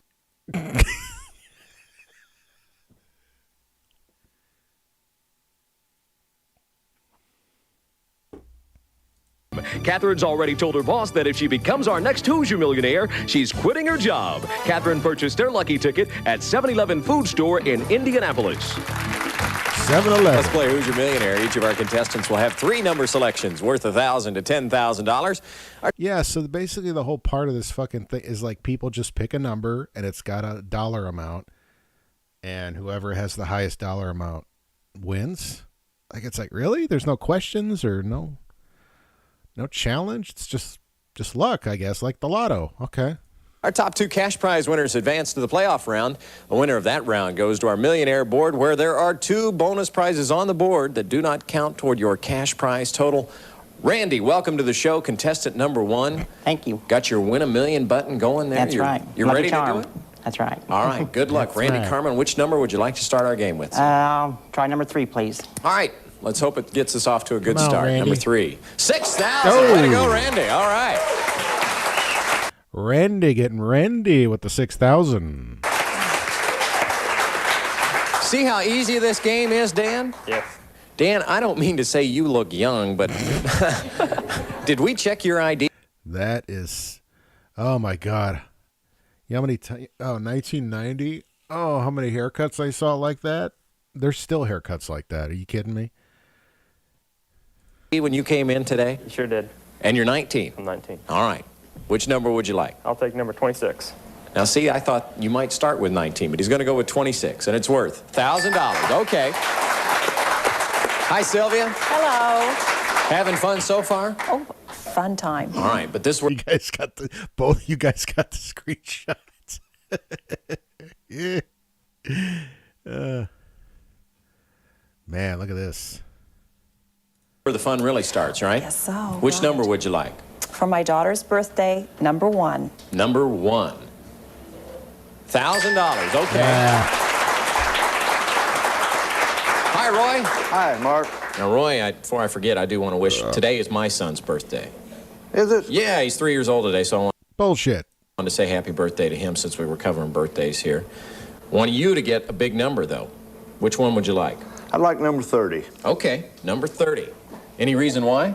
Catherine's already told her boss that if she becomes our next Hoosier Millionaire, she's quitting her job. Catherine purchased her lucky ticket at 7-Eleven food store in Indianapolis. 7-Eleven. Let's play Who's Your Millionaire. Each of our contestants will have 3 number selections worth $1,000 to $10,000. Yeah, so basically the whole part of this fucking thing is like people just pick a number and it's got a dollar amount, and whoever has the highest dollar amount wins. Like, it's like, really? There's no questions or no challenge? It's just luck, I guess, like the lotto. Okay. Our top 2 cash prize winners advance to the playoff round. The winner of that round goes to our Millionaire board, where there are 2 bonus prizes on the board that do not count toward your cash prize total. Randy, welcome to the show, contestant number 1. Thank you. Got your Win a Million button going there? That's right. You're Lucky ready charm. to do it? That's right. All right, good luck. Randy Carmen, which number would you like to start our game with? Try number 3, please. All right, let's hope it gets us off to a good Come on, start. Randy. Number 3. 6,000. Oh. Way to go, Randy. All right. Randy getting Randy with the 6,000. See how easy this game is, Dan? Yes. Dan, I don't mean to say you look young, but did we check your ID? That is, oh my God. You know how many, 1990? Oh, how many haircuts I saw like that? There's still haircuts like that. Are you kidding me? When you came in today? Sure did. And you're 19? I'm 19. All right. Which number would you like? I'll take number 26. Now, see, I thought you might start with 19, but he's going to go with 26, and it's worth $1,000. Okay. Hi, Sylvia. Hello. Having fun so far? Oh, fun time. All right, but this... You guys got both you guys got the screenshots. Yeah. Man, look at this. Where the fun really starts, right? Yes, so. Which number would you like? For my daughter's birthday, number 1. Number 1. $1,000. Okay. Yeah. Hi, Roy. Hi, Mark. Now, Roy, before I forget, I do want to wish... Today is my son's birthday. Is it? Yeah, he's 3 years old today, so I want Bullshit. to say happy birthday to him since we were covering birthdays here. Want you to get a big number, though. Which one would you like? I'd like number 30. Okay, number 30. Any reason why?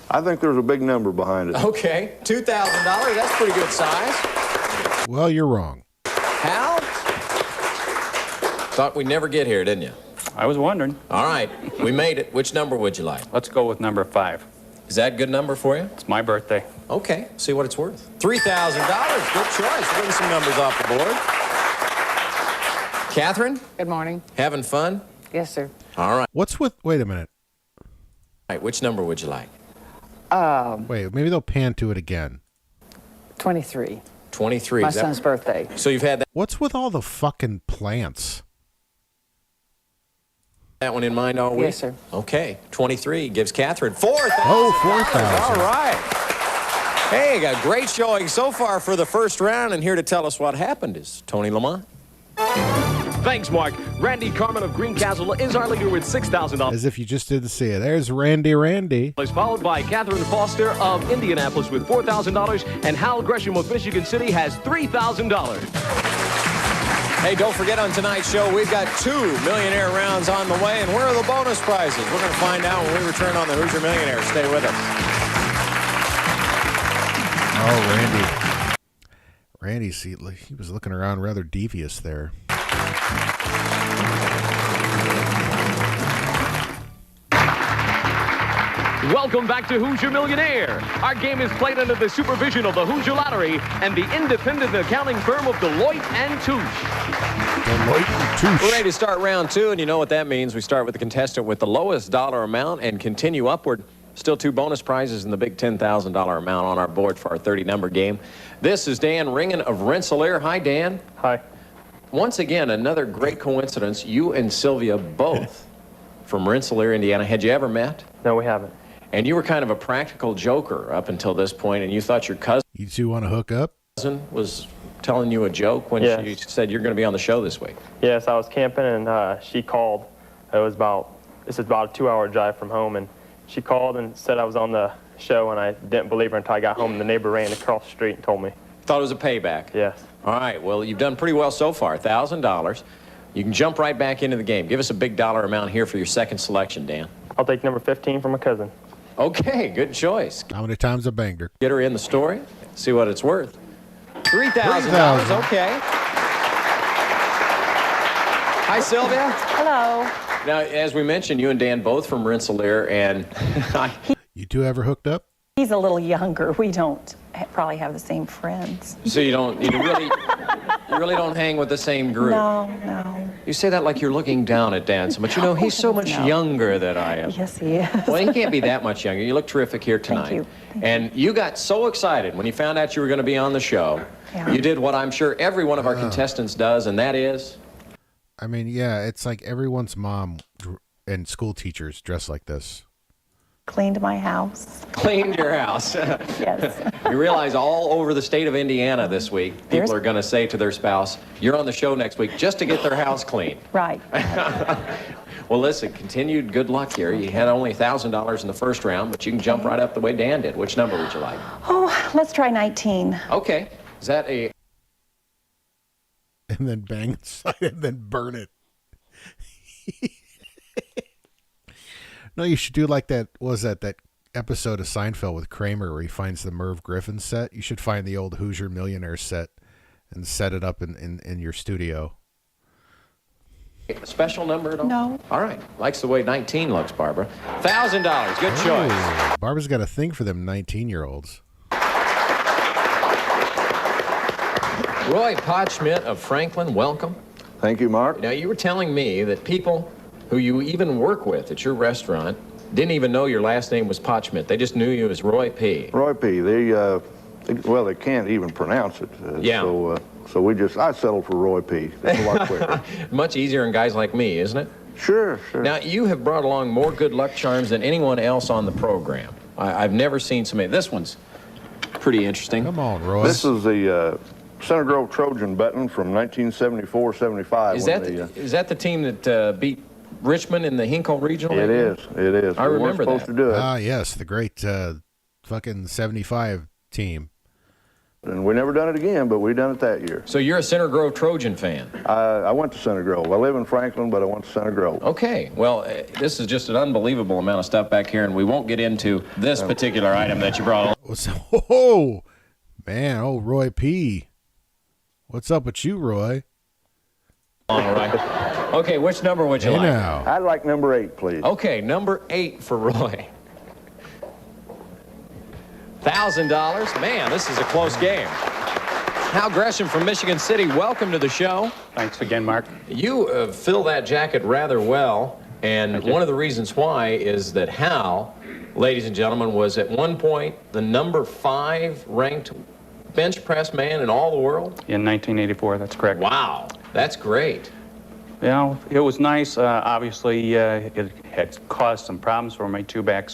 I think there's a big number behind it. Okay, $2,000. That's pretty good size. Well, you're wrong. Hal? Thought we'd never get here, didn't you? I was wondering. All right, we made it. Which number would you like? Let's go with number 5. Is that a good number for you? It's my birthday. Okay, see what it's worth. $3,000. Good choice. Getting some numbers off the board. Catherine? Good morning. Having fun? Yes, sir. All right. Wait a minute. All right, which number would you like? Wait, maybe they'll pan to it again. 23. 23. My son's birthday. So you've had What's with all the fucking plants? that one in mind all week? Yes, sir. Okay, 23 gives Catherine $4,000. Oh, $4,000. All right. Hey, got a great showing so far for the first round, and here to tell us what happened is Tony Lamont. Thanks, Mark. Randy Carmen of Greencastle is our leader with $6,000. As if you just didn't see it. There's Randy. Followed by Catherine Foster of Indianapolis with $4,000, and Hal Gresham of Michigan City has $3,000. Hey, don't forget on tonight's show, we've got 2 Millionaire rounds on the way, and where are the bonus prizes? We're going to find out when we return on the Who's Your Millionaire. Stay with us. Oh, Randy. Randy, see, he was looking around rather devious there. Welcome back to Who's Your Millionaire. Our game is played under the supervision of the Hoosier Lottery and the independent accounting firm of Deloitte & Touche. We're ready to start round 2, and you know what that means. We start with the contestant with the lowest dollar amount and continue upward. Still 2 bonus prizes and the big $10,000 amount on our board for our 30-number game. This is Dan Ringen of Rensselaer. Hi, Dan. Hi. Once again, another great coincidence. You and Sylvia both from Rensselaer, Indiana. Had you ever met? No, we haven't. And you were kind of a practical joker up until this point, and you thought your cousin... You two want to hook up? ...was telling you a joke when she said you're going to be on the show this week. Yes, I was camping, and she called. This is about a 2-hour drive from home, and she called and said I was on the show, and I didn't believe her until I got home, and the neighbor ran across the street and told me. Thought it was a payback? Yes. All right, well, you've done pretty well so far, $1,000. You can jump right back into the game. Give us a big dollar amount here for your second selection, Dan. I'll take number 15 for my cousin. Okay, good choice. How many times I banged her? Get her in the story, see what it's worth. $3,000, okay. Hi, Sylvia. Hello. Now, as we mentioned, you and Dan both from Rensselaer, and you two ever hooked up? He's a little younger. We don't probably have the same friends. So you really don't hang with the same group. No. You say that like you're looking down at Dan so much. You know, he's so much younger than I am. Yes, he is. Well, he can't be that much younger. You look terrific here tonight. Thank you. And you got so excited when you found out you were going to be on the show. Yeah. You did what I'm sure every one of our contestants does, and that is? I mean, yeah, it's like everyone's mom and school teachers dress like this. Cleaned my house. Cleaned your house. Yes. You realize all over the state of Indiana this week, people are going to say to their spouse, you're on the show next week just to get their house clean. Right. Well, listen, continued good luck here. You had only $1,000 in the first round, but you can jump right up the way Dan did. Which number would you like? Oh, let's try 19. Okay. Is that a... And then bang inside and then burn it. No, you should do like that, that episode of Seinfeld with Kramer where he finds the Merv Griffin set? You should find the old Hoosier Millionaire set and set it up in your studio. A special number at all? No. All right. Likes the way 19 looks, Barbara. $1,000. Good choice. Barbara's got a thing for them 19-year-olds. Roy Podschmidt of Franklin, welcome. Thank you, Mark. Now, you were telling me that people who you even work with at your restaurant didn't even know your last name was Podschmidt. They just knew you as Roy P. Roy P. They can't even pronounce it. Yeah. So I settled for Roy P. That's a lot quicker. Much easier on guys like me, isn't it? Sure. Now, you have brought along more good luck charms than anyone else on the program. I've never seen so many. This one's pretty interesting. Come on, Roy. This is the Center Grove Trojan button from 1974-75. Is that the team that beat Richmond in the Hinkle Regional? It is. I remember supposed that. To do it. Ah, yes, the great fucking 75 team. And we never done it again, but we done it that year. So you're a Center Grove Trojan fan? I went to Center Grove. I live in Franklin, but I went to Center Grove. Okay. Well, this is just an unbelievable amount of stuff back here, and we won't get into this particular item that you brought along. Oh, man. Oh, Roy P. What's up with you, Roy? All right. Okay, which number would you like? Now. I'd like number 8, please. Okay, number 8 for Roy. $1,000. Man, this is a close game. Hal Gresham from Michigan City, welcome to the show. Thanks again, Mark. You fill that jacket rather well, and one of the reasons why is that Hal, ladies and gentlemen, was at one point the number 5 ranked bench press man in all the world? In 1984, that's correct. Wow, that's great. Yeah, it was nice. Obviously, it had caused some problems for my 2 back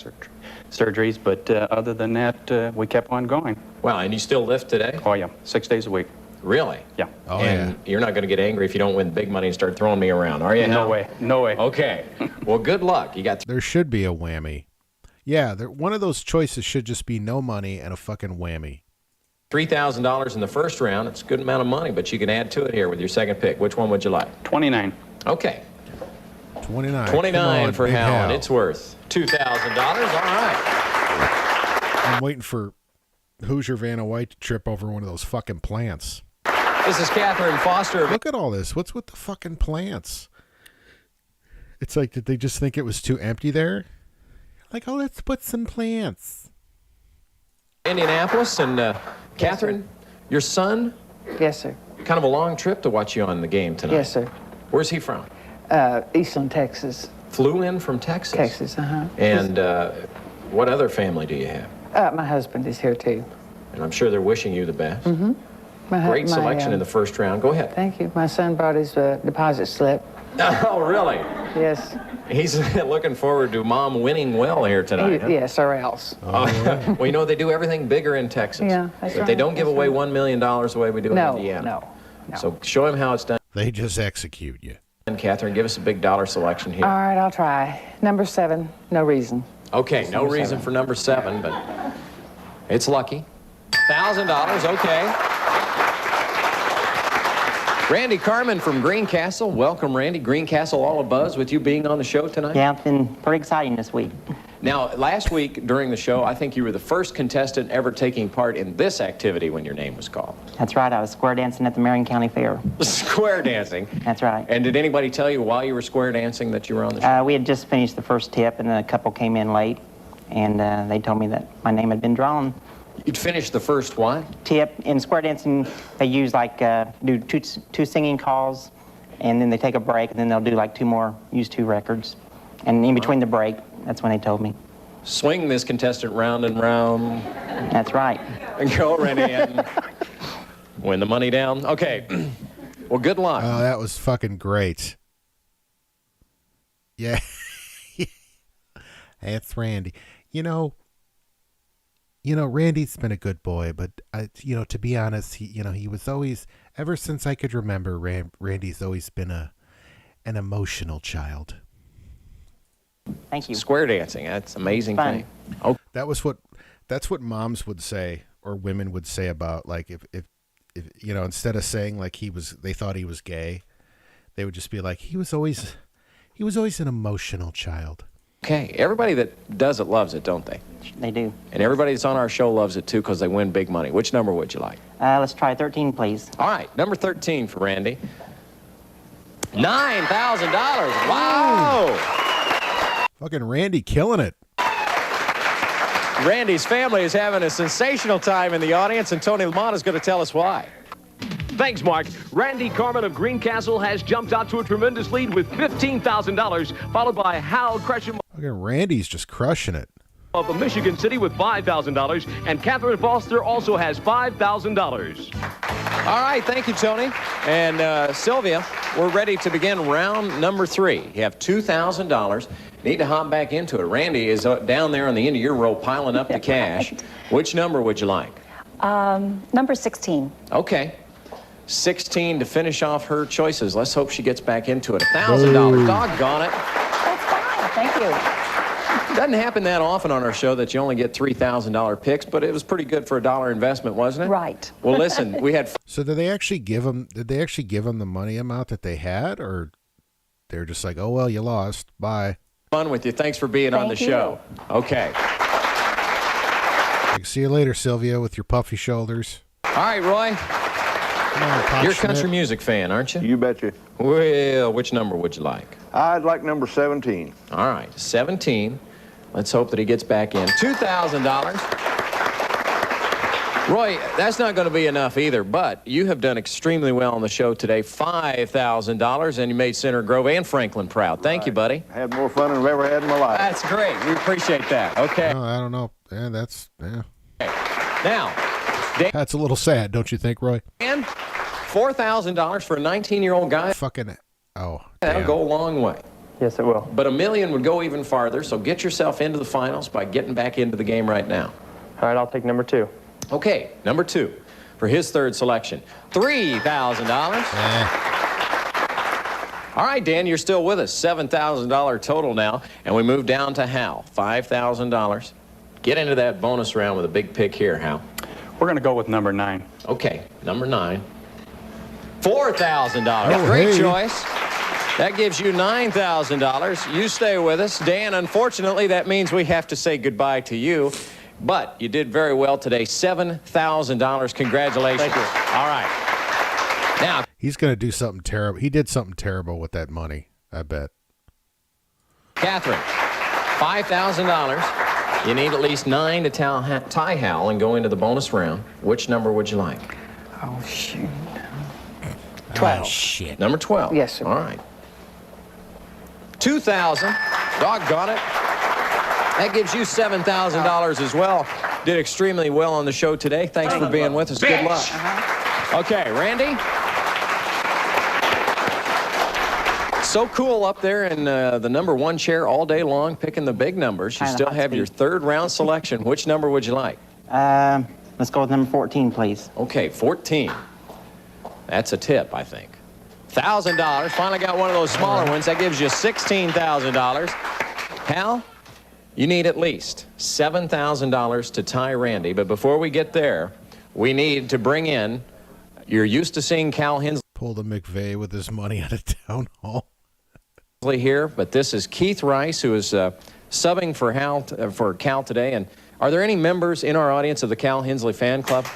surgeries, but other than that, we kept on going. Wow, and you still lift today? Oh, yeah, 6 days a week. Really? Yeah. Oh, and you're not going to get angry if you don't win big money and start throwing me around, are you? No Hal? way. No way. Okay. Well, good luck. You got. There should be a whammy. Yeah, one of those choices should just be no money and a fucking whammy. $3,000 in the first round. It's a good amount of money, but you can add to it here with your second pick. Which one would you like? 29. Okay. 29. 29 for Big Hal, and Hal. it's worth $2,000. All right. I'm waiting for Hoosier Vanna White to trip over one of those fucking plants. This is Catherine Foster. Look at all this. What's with the fucking plants? It's like, did they just think it was too empty there? Like, oh, let's put some plants. Indianapolis, and Catherine, your son? Yes, sir. Kind of a long trip to watch you on the game tonight. Yes, sir. Where's he from? Eastland, Texas. Flew in from Texas? Texas, uh-huh. And what other family do you have? My husband is here, too. And I'm sure they're wishing you the best. Mm-hmm. Great selection in the first round. Go ahead. Thank you. My son brought his deposit slip. Oh, really? Yes. He's looking forward to Mom winning well here tonight. Yes, or else. Well, you know, they do everything bigger in Texas. Yeah, that's but right. They don't give away $1 million the way we do in Indiana. No. So show him how it's done. They just execute you. And Catherine, give us a big dollar selection here. All right, I'll try. Number 7, no reason. Okay, no reason for number 7, but it's lucky. $1,000, okay. Randy Carmen from Greencastle. Welcome, Randy. Greencastle all abuzz with you being on the show tonight? Yeah, it's been pretty exciting this week. Now, last week during the show, I think you were the first contestant ever taking part in this activity when your name was called. That's right. I was square dancing at the Marion County Fair. Square dancing? That's right. And did anybody tell you while you were square dancing that you were on the show? We had just finished the first tip, and a couple came in late, and they told me that my name had been drawn. You'd finished the first what? Tip. In square dancing, they use do two singing calls, and then they take a break, and then they'll do like use two records. And in between the break, that's when they told me. Swing this contestant round and round. That's right. And go, Randy, and win the money down. Okay. Well, good luck. Oh, that was fucking great. Yeah. That's Randy. You know, Randy's been a good boy, but to be honest, he was always, ever since I could remember, Randy's always been an emotional child. Thank you. Square dancing, that's an amazing thing. Oh, that's what moms would say, or women would say about, like, if instead of saying like they thought he was gay, they would just be like, he was always an emotional child. Okay, everybody that does it loves it, don't they? They do. And everybody that's on our show loves it too because they win big money. Which number would you like? Let's try 13, please. All right, number 13 for Randy. $9,000. Wow! Fucking Randy killing it. Randy's family is having a sensational time in the audience, and Tony Lamont is going to tell us why. Thanks, Mark. Randy Carmen of Greencastle has jumped out to a tremendous lead with $15,000, followed by Hal Gresham Fucking Randy's just crushing it. of Michigan City with $5,000, and Catherine Foster also has $5,000. All right, thank you, Tony. And Sylvia, we're ready to begin round number 3. You have $2,000. Need to hop back into it. Randy is down there on the end of your row piling up the cash. Which number would you like? Number 16. Okay. 16 to finish off her choices. Let's hope she gets back into it. $1,000. Doggone it. That's fine. Thank you. Doesn't happen that often on our show that you only get $3,000 picks, but it was pretty good for a $1 investment, wasn't it? Right. Well, listen, we had... So did they actually give him the money amount that they had, or they're just like, oh, well, you lost. Bye. Fun with you. Thanks for being on the show. Okay. See you later, Sylvia, with your puffy shoulders. All right, Roy. Come on, Pop You're a Schmidt. country music fan, aren't you? You betcha. Well, which number would you like? I'd like number 17. All right, 17. Let's hope that he gets back in. $2,000. Roy, that's not going to be enough either, but you have done extremely well on the show today. $5,000, and you made Center Grove and Franklin proud. Thank you, buddy. I had more fun than I've ever had in my life. That's great. We appreciate that. Okay. Oh, I don't know. Yeah, Okay. Now, that's a little sad, don't you think, Roy? Dan, $4,000 for a 19-year-old guy. Fucking, oh, that'll go a long way. Yes, it will. But $1 million would go even farther, so get yourself into the finals by getting back into the game right now. All right, I'll take number 2. Okay, number 2 for his third selection. $3,000. All right, Dan, you're still with us. $7,000 total now, and we move down to Hal. $5,000. Get into that bonus round with a big pick here, Hal. We're going to go with number 9. Okay, number 9. $4,000. Oh, Great hey. choice. That gives you $9,000. You stay with us. Dan, unfortunately, that means we have to say goodbye to you. But you did very well today. $7,000. Congratulations. Thank you. All right. Now, he's going to do something terrible. He did something terrible with that money, I bet. Catherine, $5,000. You need at least 9 to tie Hal and go into the bonus round. Which number would you like? Oh, shoot. 12. Shit. Number 12. Yes, sir. All right. 2,000. Doggone it. That gives you $7,000 as well. Did extremely well on the show today. Thanks for being with us. Good luck. Okay, Randy. So cool up there in the number 1 chair all day long, picking the big numbers. You still have your third round selection. Which number would you like? Let's go with number 14, please. Okay, 14. That's a tip, I think. $1,000. Finally got one of those smaller ones. That gives you $16,000. Hal, you need at least $7,000 to tie Randy. But before we get there, we need to bring in, you're used to seeing Cal Hensley. Pulled a McVeigh with his money at a town hall. Here, but this is Keith Rice, who is subbing for Cal today. And are there any members in our audience of the Cal Hensley fan club?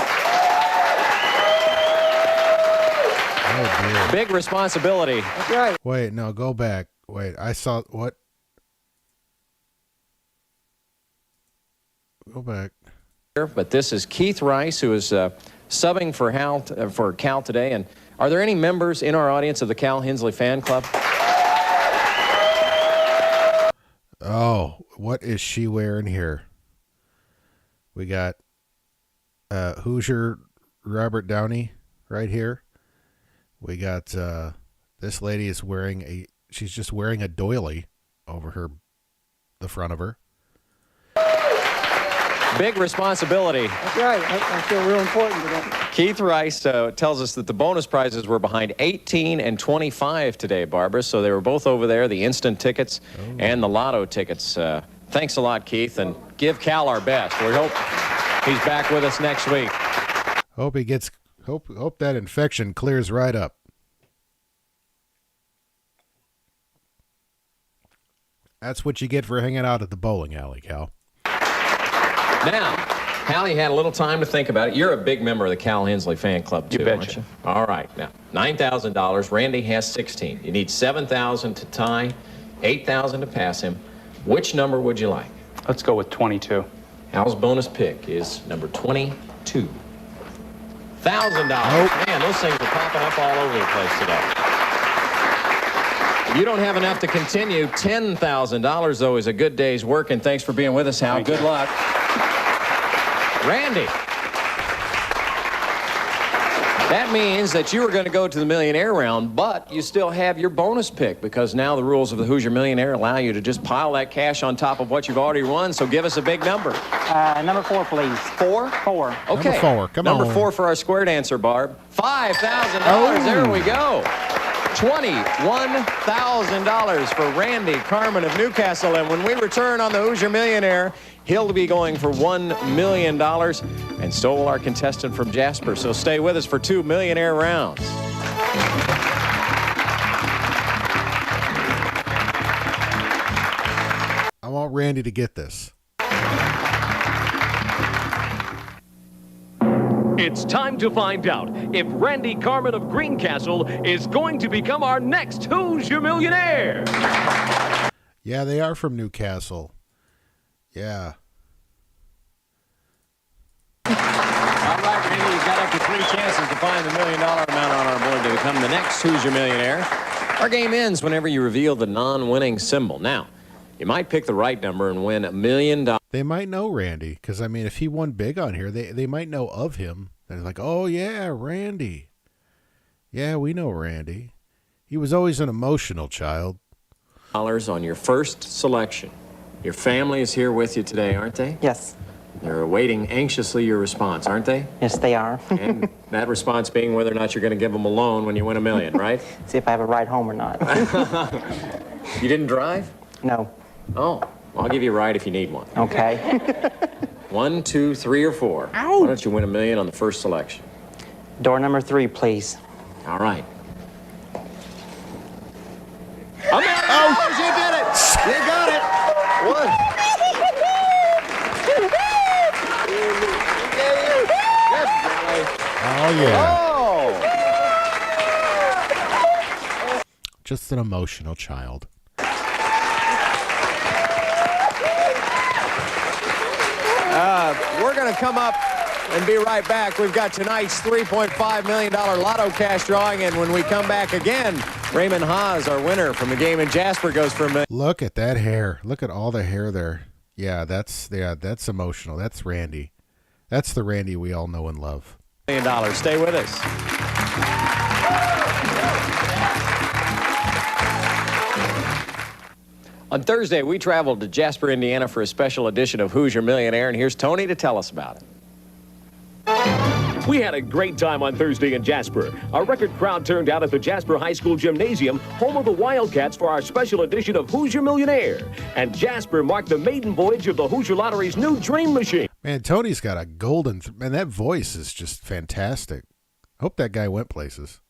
Oh, dear. Big responsibility. That's right. Wait, no, go back. Wait, I saw what? Go back. But this is Keith Rice, who is subbing for Cal today. And are there any members in our audience of the Cal Hensley fan club? Oh, what is she wearing here? We got Hoosier Robert Downey right here. We got this lady is wearing she's just wearing a doily over the front of her. Big responsibility. That's right. I feel real important to that. Keith Rice tells us that the bonus prizes were behind 18 and 25 today, Barbara. So they were both over there, the instant tickets and the lotto tickets. Thanks a lot, Keith, and give Cal our best. We hope he's back with us next week. Hope he gets. Hope that infection clears right up. That's what you get for hanging out at the bowling alley, Cal. Now, Hallie had a little time to think about it. You're a big member of the Cal Hensley fan club, too, aren't you? All right. Now, $9,000. Randy has 16. You need $7,000 to tie, $8,000 to pass him. Which number would you like? Let's go with 22. Hal's bonus pick is number 22. $1,000. Man, those things are popping up all over the place today. You don't have enough to continue. $10,000, though, is a good day's work, and thanks for being with us, Hal. Good luck. Randy. That means that you were going to go to the Millionaire round, but you still have your bonus pick because now the rules of the Hoosier Millionaire allow you to just pile that cash on top of what you've already won, so give us a big number. Number 4, please. 4? 4. Okay. Number 4, come Number on. 4 for our squared answer, Barb. $5,000. There we go. $21,000 for Randy Carmen of Newcastle. And when we return on the Hoosier Millionaire, he'll be going for $1 million and stole our contestant from Jasper. So stay with us for 2 Millionaire rounds. I want Randy to get this. It's time to find out if Randy Carmen of Greencastle is going to become our next Hoosier Millionaire. Yeah, they are from Newcastle. Yeah. All right, Randy, you've got up to 3 chances to find the $1 million amount on our board to become the next Hoosier Millionaire. Our game ends whenever you reveal the non-winning symbol. Now, you might pick the right number and win $1 million. They might know Randy, because, I mean, if he won big on here, they might know of him. They're like, oh, yeah, Randy. Yeah, we know Randy. He was always an emotional child. On your first selection. Your family is here with you today, aren't they? Yes. They're awaiting anxiously your response, aren't they? Yes, they are. And that response being whether or not you're going to give them a loan when you win $1 million, right? See if I have a ride home or not. You didn't drive? No. Oh, well, I'll give you a ride if you need one. Okay. 1, 2, 3, or 4. Ow. Why don't you win $1 million on the first selection? Door number 3, please. All right. $1 million! Oh, you did it! You got it! What? Oh, yeah. Oh! Just an emotional child. We're going to come up and be right back. We've got tonight's $3.5 million lotto cash drawing, and when we come back again, Raymond Haas, our winner from the game in Jasper, goes for $1 million. Look at that hair. Look at all the hair there. Yeah, that's emotional. That's Randy. That's the Randy we all know and love. $1 million. Stay with us. On Thursday, we traveled to Jasper, Indiana for a special edition of Hoosier Millionaire, and here's Tony to tell us about it. We had a great time on Thursday in Jasper. A record crowd turned out at the Jasper High School Gymnasium, home of the Wildcats, for our special edition of Hoosier Millionaire. And Jasper marked the maiden voyage of the Hoosier Lottery's new Dream Machine. Man, Tony's got a golden... Man, that voice is just fantastic. Hope that guy went places.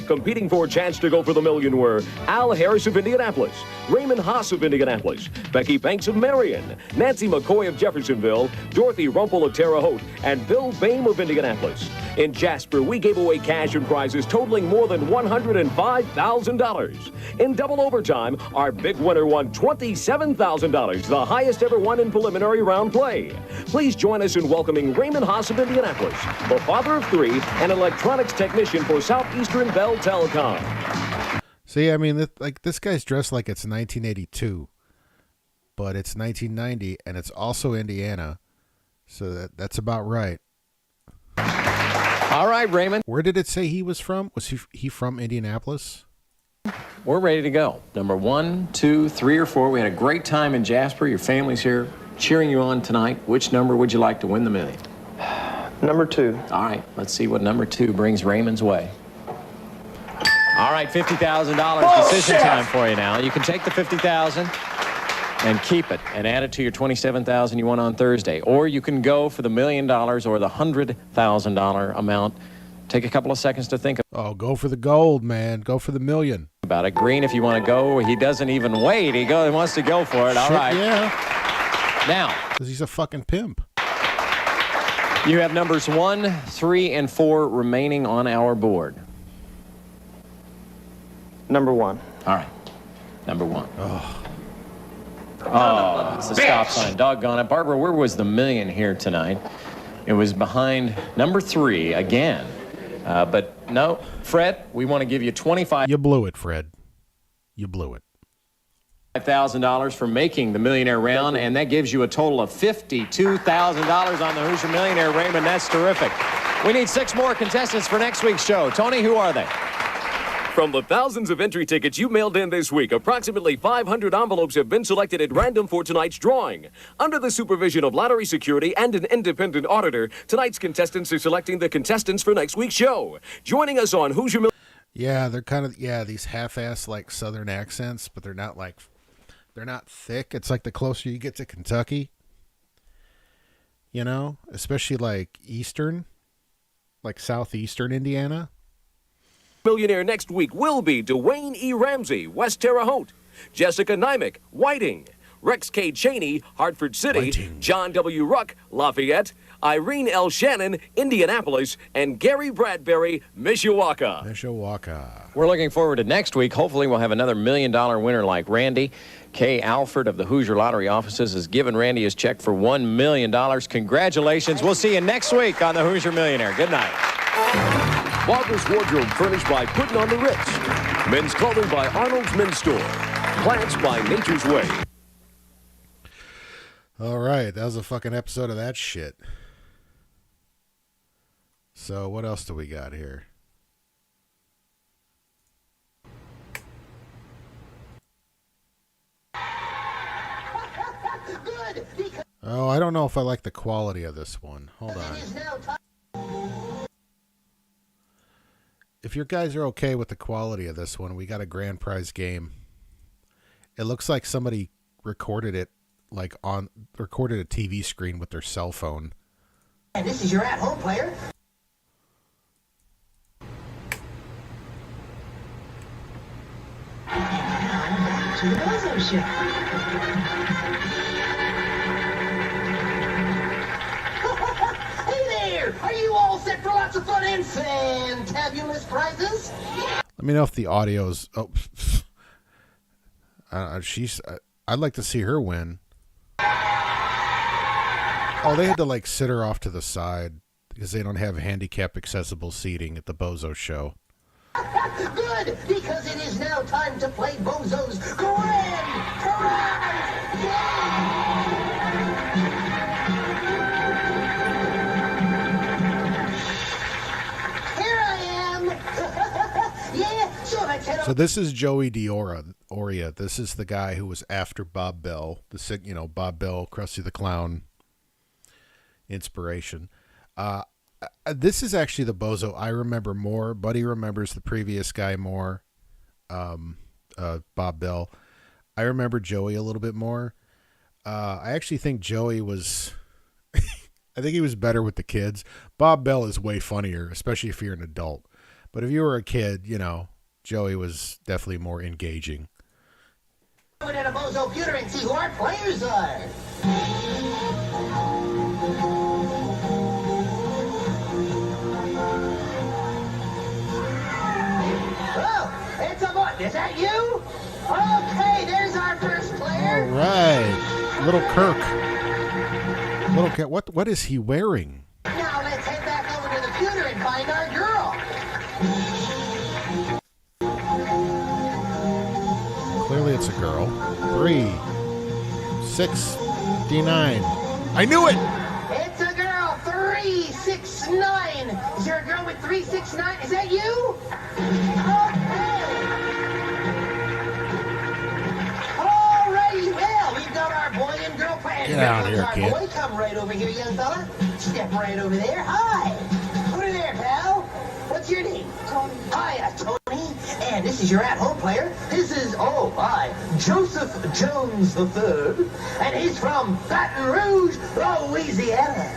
Competing for a chance to go for the million were Al Harris of Indianapolis, Raymond Haas of Indianapolis, Becky Banks of Marion, Nancy McCoy of Jeffersonville, Dorothy Rumpel of Terre Haute, and Bill Boehm of Indianapolis. In Jasper, we gave away cash and prizes totaling more than $105,000. In double overtime, our big winner won $27,000, the highest ever won in preliminary round play. Please join us in welcoming Raymond Haas of Indianapolis, the father of three, and electronics technician for Southeastern Bell Telecom. See, I mean, this guy's dressed like it's 1982, but it's 1990, and it's also Indiana, so that's about right. All right, Raymond. Where did it say he was from? Was he from Indianapolis? We're ready to go. Number 1, 2, 3, or 4. We had a great time in Jasper. Your family's here cheering you on tonight. Which number would you like to win the million? Number 2. All right, let's see what number 2 brings Raymond's way. All right, $50,000 decision time for you now. You can take the $50,000 and keep it and add it to your $27,000 you won on Thursday. Or you can go for the $1 million or the $100,000 amount. Take a couple of seconds to think Oh, go for the gold, man. Go for the million. about it. Green, if you want to go. He doesn't even wait. He wants to go for it. All Shit, right. Yeah. Now. Because he's a fucking pimp. You have numbers 1, 3, and 4 remaining on our board. Number 1. All right. Number 1. Oh, it's the stop sign. Doggone it. Barbara, where was the million here tonight? It was behind number 3 again. But no, Fred, we want to give you $25,000. You blew it, Fred. You blew it. $5,000 for making the Millionaire round, and that gives you a total of $52,000 on the Hoosier Millionaire, Raymond. That's terrific. We need 6 more contestants for next week's show. Tony, who are they? From the thousands of entry tickets you mailed in this week, approximately 500 envelopes have been selected at random for tonight's drawing. Under the supervision of lottery security and an independent auditor, tonight's contestants are selecting the contestants for next week's show. Joining us on Hoosier Millionaire. Yeah, they're kind of, these half-ass, like, southern accents, but they're not thick. It's like the closer you get to Kentucky, you know, especially like eastern, like southeastern Indiana. Millionaire next week will be Dwayne E. Ramsey, West Terre Haute, Jessica Nymick, Whiting, Rex K. Cheney, Hartford City, John W. Ruck, Lafayette, Irene L. Shannon, Indianapolis, and Gary Bradbury, Mishawaka. We're looking forward to next week. Hopefully we'll have another $1 million winner like Randy. Kay Alford of the Hoosier Lottery offices has given Randy his check for $1 million. Congratulations. We'll see you next week on the Hoosier Millionaire. Good night. Barbara's Wardrobe furnished by Putting on the Ritz. Men's Clothing by Arnold's Men's Store. Plants by Nature's Way. All right, that was a fucking episode of that shit. So what else do we got here? Oh, I don't know if I like the quality of this one. Hold on. If your guys are okay with the quality of this one, we got a grand prize game. It looks like somebody recorded it, recorded a TV screen with their cell phone. And this is your at-home player. Back to the Bozo Show. Hey there! Are you all set for lots of fun and fantabulous prizes? Let me know if the audio's... Oh, I'd like to see her win. Oh, they had to sit her off to the side because they don't have handicap accessible seating at the Bozo Show. Good, because it is now time to play Bozo's Grand Prize Here I am. Yeah, sure I can. So this is Joey Dioria. This is the guy who was after Bob Bell. Bob Bell, Krusty the Clown inspiration. This is actually the Bozo I remember more. Buddy remembers the previous guy more. Bob Bell. I remember Joey a little bit more. I actually think Joey was I think he was better with the kids. Bob Bell is way funnier, especially if you're an adult. But if you were a kid, you know, Joey was definitely more engaging. Over to the Bozo Pewter and see who our players are. Oh, it's a boy. Is that you? Okay, there's our first player. All right, little Kirk. Little Kirk. What is he wearing? Now let's head back over to the pewter and find our girl. Clearly it's a girl. 369. I knew it! It's a girl, 369. Is there a girl with 369? Is that you? Alrighty, well, we've got our boy and girl playing. Get out of here, our kid. boy, come right over here, young fella. Step right over there. Hi. Put her there, pal. What's your name? Tony. Hiya, Tony. And this is your at-home player. This is, Joseph Jones III. And he's from Baton Rouge, Louisiana.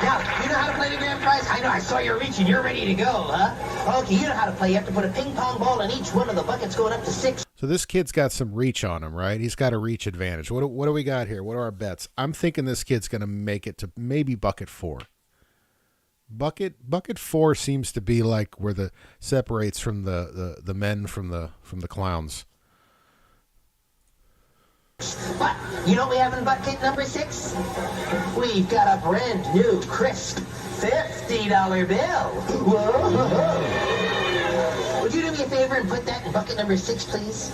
Now, you know how to play the grand prize? I know, I saw you reaching. You're ready to go, huh? Okay, you know how to play. You have to put a ping pong ball in each one of the buckets going up to 6. So this kid's got some reach on him, right? He's got a reach advantage. What do we got here? What are our bets? I'm thinking this kid's going to make it to maybe bucket 4. Bucket 4 seems to be like where the separates from the men from the clowns. But you know what we have in bucket number 6? We've got a brand new, crisp $50 bill. Whoa. Would you do me a favor and put that in bucket number 6, please?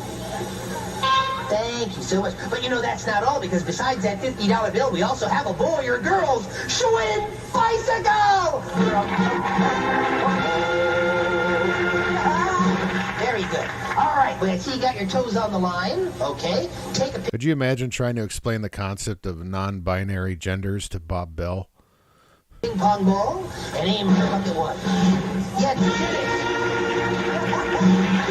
Thank you so much. But you know that's not all, because besides that $50 bill, we also have a boy or girl's Schwinn bicycle! Very good. All right, well, I see you got your toes on the line. Okay, take a Could you imagine trying to explain the concept of non-binary genders to Bob Bell? ping pong ball and aim for bucket 1. Yeah, did it.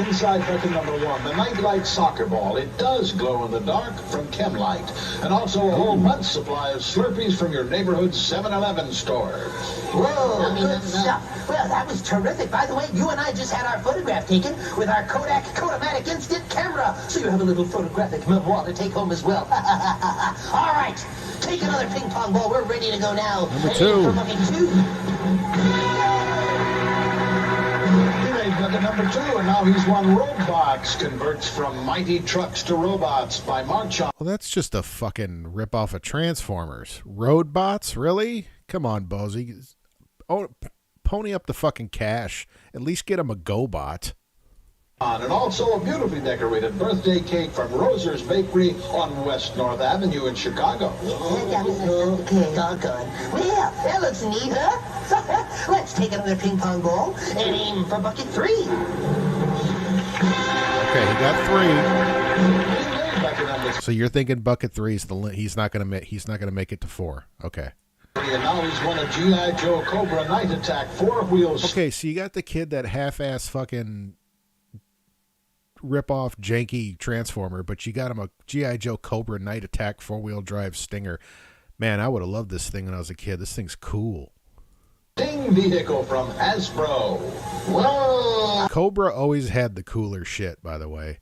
Inside bucket number 1, the Nightlight soccer ball. It does glow in the dark from Chemlight. And also a whole month's supply of Slurpees from your neighborhood 7-Eleven store. Whoa, good stuff. Well, that was terrific. By the way, you and I just had our photograph taken with our Kodak Kodamatic Instant Camera. So you have a little photographic memoir to take home as well. All right, take another ping pong ball. We're ready to go now. Number 2. Bucket number 2, and now he's won Robots. Converts from mighty trucks to robots by March on. Well, that's just a fucking rip-off of Transformers. Roadbots? Really? Come on, Bozy. Oh, pony up the fucking cash. At least get him a GoBot. And also a beautifully decorated birthday cake from Roser's Bakery on West North Avenue in Chicago. Okay, doggone. Well, that looks neat, huh? Let's take another ping pong ball and aim for bucket 3. Okay, he got 3. So you're thinking bucket 3 is he's not gonna make it to 4. Okay. And now he's won a G.I. Joe Cobra Night Attack 4 wheels. Okay, so you got the kid that half-ass fucking rip-off janky Transformer, but you got him a G.I. Joe Cobra Night Attack 4-wheel drive Stinger. Man, I would have loved this thing when I was a kid. This thing's cool. Sting vehicle from Hasbro. Whoa! Cobra always had the cooler shit, by the way.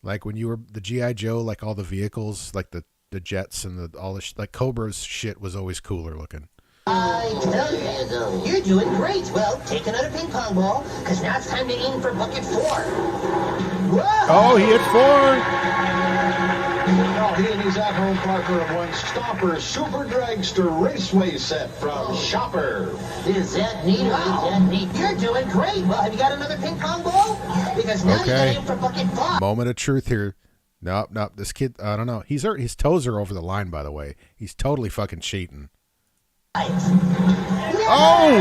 Like when you were the G.I. Joe, like all the vehicles, like the jets and all the like Cobra's shit was always cooler looking. I tell you, though, you're doing great. Well, take another ping pong ball, because now it's time to aim for bucket 4. Whoa! Oh, he hit 4! Now he and his at-home partner have won Stomper's Super Dragster Raceway set from Shopper. Is that neat? Wow. Is that neat? You're doing great. Well, have you got another ping pong ball? Because now you got to aim for bucket 5. Moment of truth here. Nope. This kid, I don't know. His toes are over the line, by the way. He's totally fucking cheating. Oh!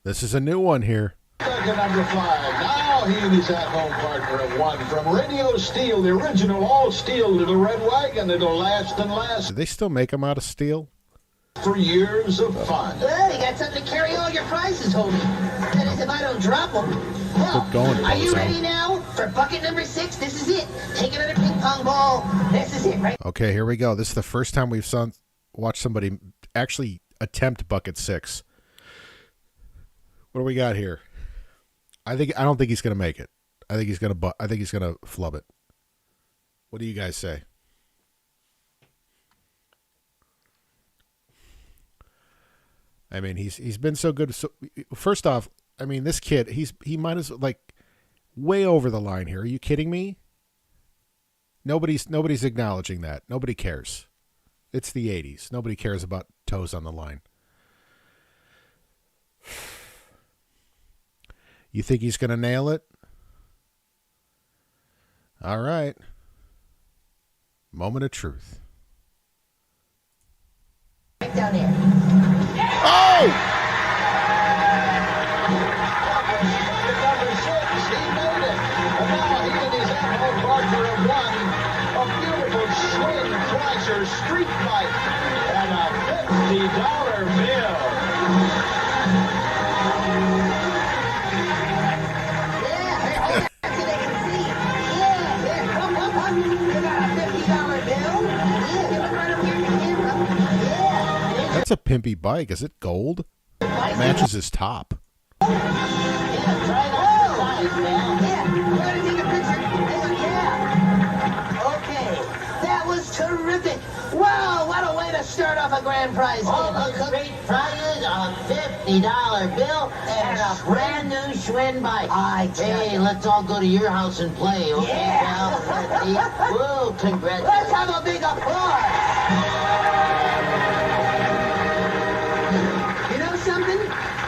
This is a new one here. Bucket number 5. Now he and his at-home partner have won from Radio Steel, the original all-steel little red wagon. It'll last and last. Do they still make them out of steel? For years of fun. Well, you got something to carry all your prizes, homie. That is, if I don't drop them. Well, Keep going, are you Bozo. ready now? For bucket number 6, this is it. Take another ping pong ball. This is it, right? Okay, here we go. This is the first time we've watched somebody actually attempt bucket 6. What do we got here? I don't think he's going to make it. I think he's going to flub it. What do you guys say? I mean, he's been so good. So, first off, I mean, this kid, he might as like way over the line here. Are you kidding me? Nobody's acknowledging that. Nobody cares. It's the 80s. Nobody cares about toes on the line. You think he's going to nail it? All right. Moment of truth. Right down here. Oh! Number 6, he made it. And now he and his at-home partner have won a beautiful swing crusher street fight and a $50 bill. That's a pimpy bike. Is it gold? It matches his top. That was terrific. Wow, what a way to start off a grand prize game. All the great prizes, a $50 bill, and a brand new Schwinn bike. Hey, let's all go to your house and play, okay? Yeah. Whoa, congratulations. Let's have a big applause. You know something?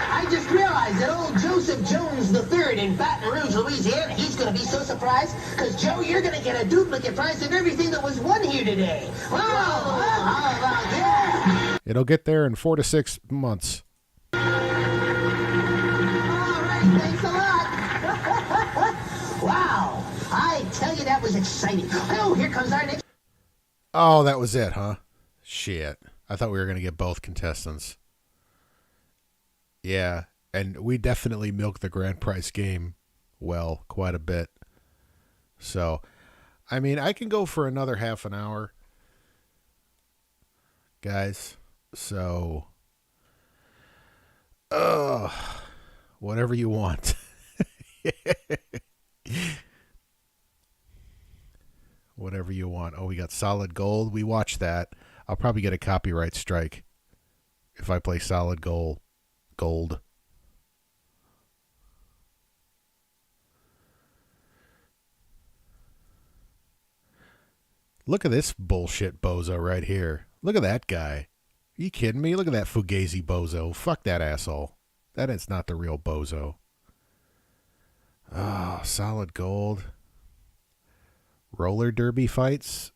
I just realized that old Joseph Jones III in Baton Rouge, Louisiana, he's going to be so surprised because, Joe, you're going to get a duplicate price of everything that was won here today. Wow! How about that? It'll get there in 4 to 6 months. All right, thanks a lot. Wow, I tell you, that was exciting. Oh, here comes our next... Oh, that was it, huh? Shit. I thought we were going to get both contestants. Yeah, and we definitely milked the grand prize game well, quite a bit. So, I mean, I can go for another half an hour, guys. So, whatever you want. Whatever you want. Oh, we got Solid Gold. We watched that. I'll probably get a copyright strike if I play Solid Gold. Look at this bullshit bozo right here. Look at that guy. Are you kidding me? Look at that Fugazi bozo. Fuck that asshole. That is not the real bozo. Oh, Solid Gold. Roller derby fights.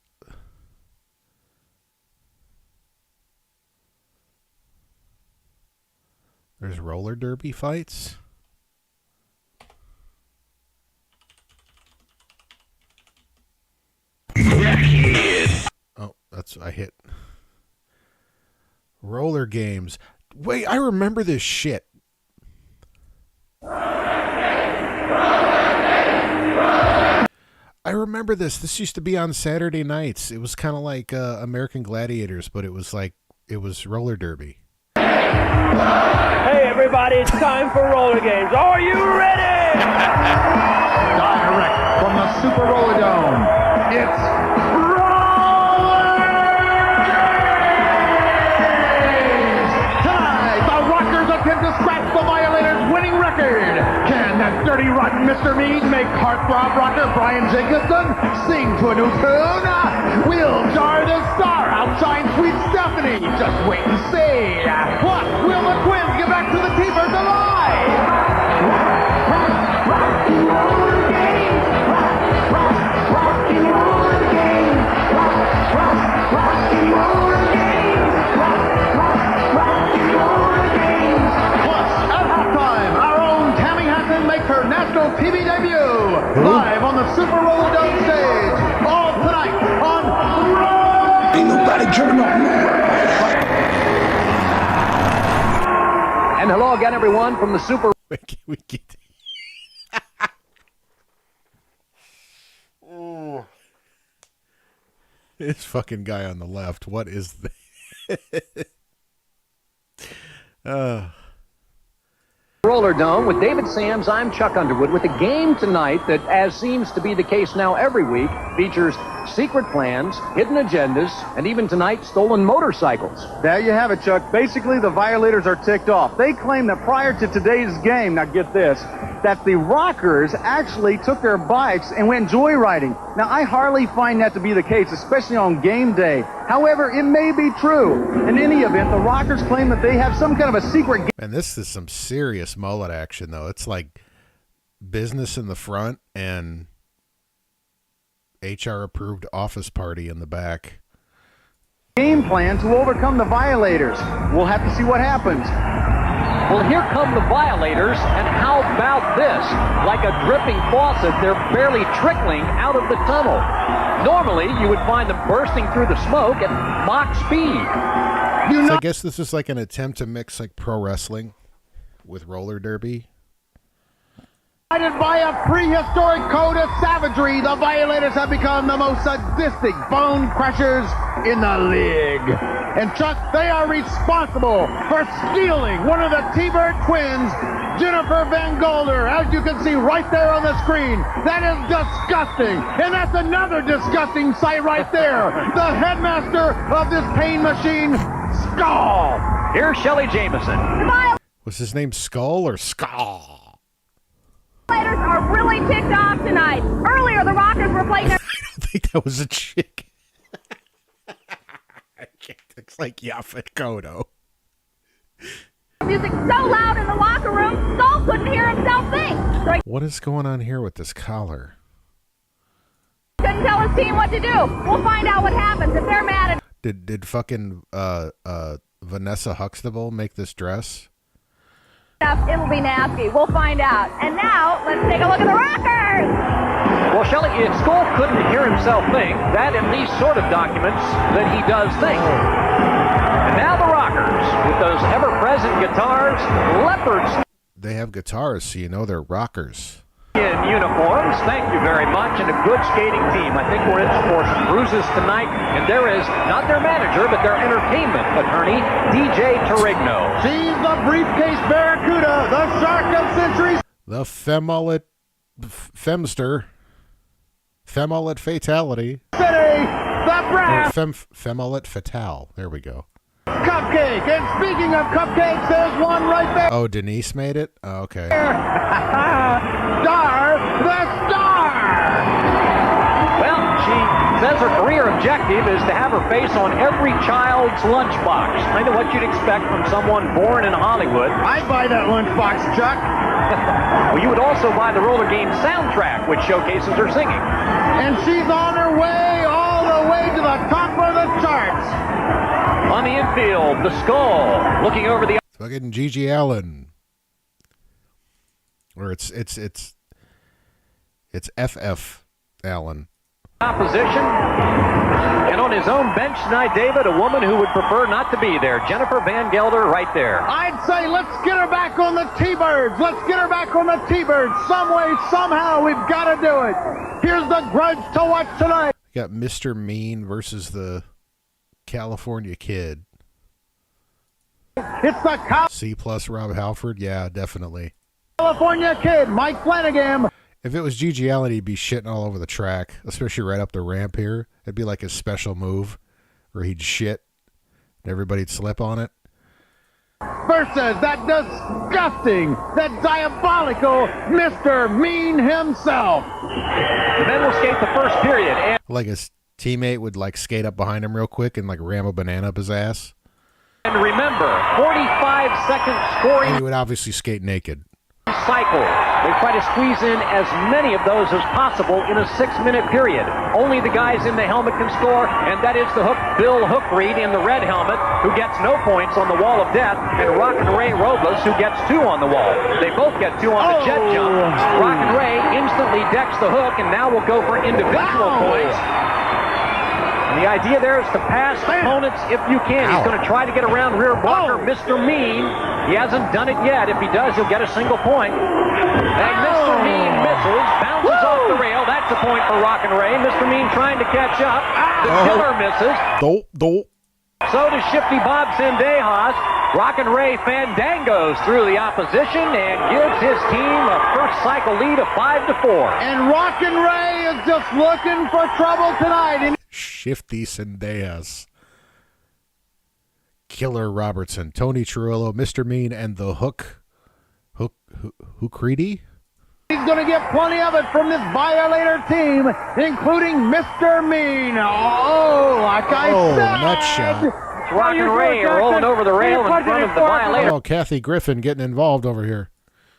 There's roller derby fights. Oh, I hit. Roller games. Wait, I remember this shit. I remember this. This used to be on Saturday nights. It was kind of like American Gladiators, but it was roller derby. Hey everybody, it's time for roller games. Are you ready? Direct from the Super Roller Dome, it's roller games! Tonight, the Rockers attempt to scratch the Violators' winning record. Can that dirty, rotten Mr. Mead make heartthrob rocker Brian Jacobson sing to a new tune? Will Jar the Star outshine Sweet Stephanie? Just wait and see. What will the twins get back to the T-Birds alive? Rocky roller games. Rocky roller games. Rocky roller games. Rocky roller games. Plus, at halftime, our own Tammy Hansen makes her national TV debut. Live on the Super Roller Dome stage. All tonight on Raw. Ain't nobody tripping on me. And hello again, everyone, from the Super... This fucking guy on the left. What is that? Roller Dome with David Sams. I'm Chuck Underwood with a game tonight that, as seems to be the case now every week, features secret plans, hidden agendas, and even tonight, stolen motorcycles. There you have it, Chuck. Basically, the violators are ticked off. They claim that prior to today's game, now get this, that the rockers actually took their bikes and went joyriding. Now, I hardly find that to be the case, especially on game day. However, it may be true. In any event, the rockers claim that they have some kind of a secret game. And this is some serious mullet action, though. It's like business in the front and HR-approved office party in the back. Game plan to overcome the violators. We'll have to see what happens. Well, here come the violators, and how about this? Like a dripping faucet, they're barely trickling out of the tunnel. Normally, you would find them bursting through the smoke at Mach speed. So I guess this is like an attempt to mix like pro wrestling with roller derby. Guided by a prehistoric code of savagery, the violators have become the most sadistic bone crushers in the league. And Chuck, they are responsible for stealing one of the T-Bird twins, Jennifer Van Golder, as you can see right there on the screen. That is disgusting. And that's another disgusting sight right there. The headmaster of this pain machine, Skull. Here's Shelly Jameson. Was his name Skull or Skull? Violators are really ticked off tonight. Earlier, the Rockers were playing their... I don't think that was a chick. Looks like Yaphet Kodo. music so loud in the locker room, Skull couldn't hear himself think. So he What is going on here with this collar? couldn't tell his team what to do. We'll find out what happens if they're mad at... Did fucking Vanessa Huxtable make this dress? It'll be nasty. We'll find out. And now, let's take a look at the Rockers! Well, Shelley, if Skull couldn't hear himself think, that at least sort of documents that he does think. And now the Rockers, with those ever-present guitars, leopards They have guitars, so you know they're rockers. in uniforms. Thank you very much, and a good skating team. I think we're in for some bruises tonight, and there is not their manager, but their entertainment attorney, DJ Torigno. She's the briefcase barracuda, the shark of centuries. The femster. Femullet fatality. City, the brass. Femullet fatale. There we go. Cupcake. And speaking of cupcakes, there's one right there. Oh, Denise made it? Oh, okay. Star, the star. Well, she says her career objective is to have her face on every child's lunchbox. Kind of what you'd expect from someone born in Hollywood. I'd buy that lunchbox, Chuck. Well, you would also buy the roller game soundtrack, which showcases her singing. And she's on her way all the way to the top of the charts. On the infield, the Skull looking over the... Fucking Gigi Allen. Or it's FF Allen. Opposition. And on his own bench tonight, David, a woman who would prefer not to be there. Jennifer Van Gelder right there. I'd say let's get her back on the T-Birds. Let's get her back on the T-Birds. Some way, somehow, we've got to do it. Here's the grudge to watch tonight. You got Mr. Mean versus the California Kid. It's the C plus Rob Halford? Yeah, definitely. California Kid, Mike Flanagan. If it was Gigi Allen, he'd be shitting all over the track, especially right up the ramp here. It'd be like his special move where he'd shit and everybody'd slip on it. Versus that disgusting, that diabolical Mr. Mean himself. The men will skate the first period. And Like his teammate would like skate up behind him real quick and like ram a banana up his ass. And remember, 45-second scoring And he would obviously skate naked. cycle. They try to squeeze in as many of those as possible in a 6-minute period. Only the guys in the helmet can score, and that is the Bill Hook Reed in the red helmet, who gets no points on the wall of death, and Rockin' Ray Robles, who gets 2 on the wall. They both get 2 on the jet jump. Rockin' Ray instantly decks the Hook, and now will go for individual points. The idea there is to pass opponents if you can. He's going to try to get around rear blocker Mr. Mean. He hasn't done it yet. If he does, he'll get a single point. And Mr. Mean misses, bounces off the rail. That's a point for Rockin' Ray. Mr. Mean trying to catch up. The killer misses. So does Shifty Bob Sendejas. Rockin' Ray fandangos through the opposition and gives his team a first cycle lead of 5-4. And Rockin' Ray is just looking for trouble tonight. Shifty Sendejas. Killer Robertson, Tony Trujillo, Mr. Mean, and the Hookreedy? He's going to get plenty of it from this Violator team, including Mr. Mean. Like I said. Nutshot. Rockin' Ray rolling over the rail in front of the Violator. Oh, Kathy Griffin getting involved over here.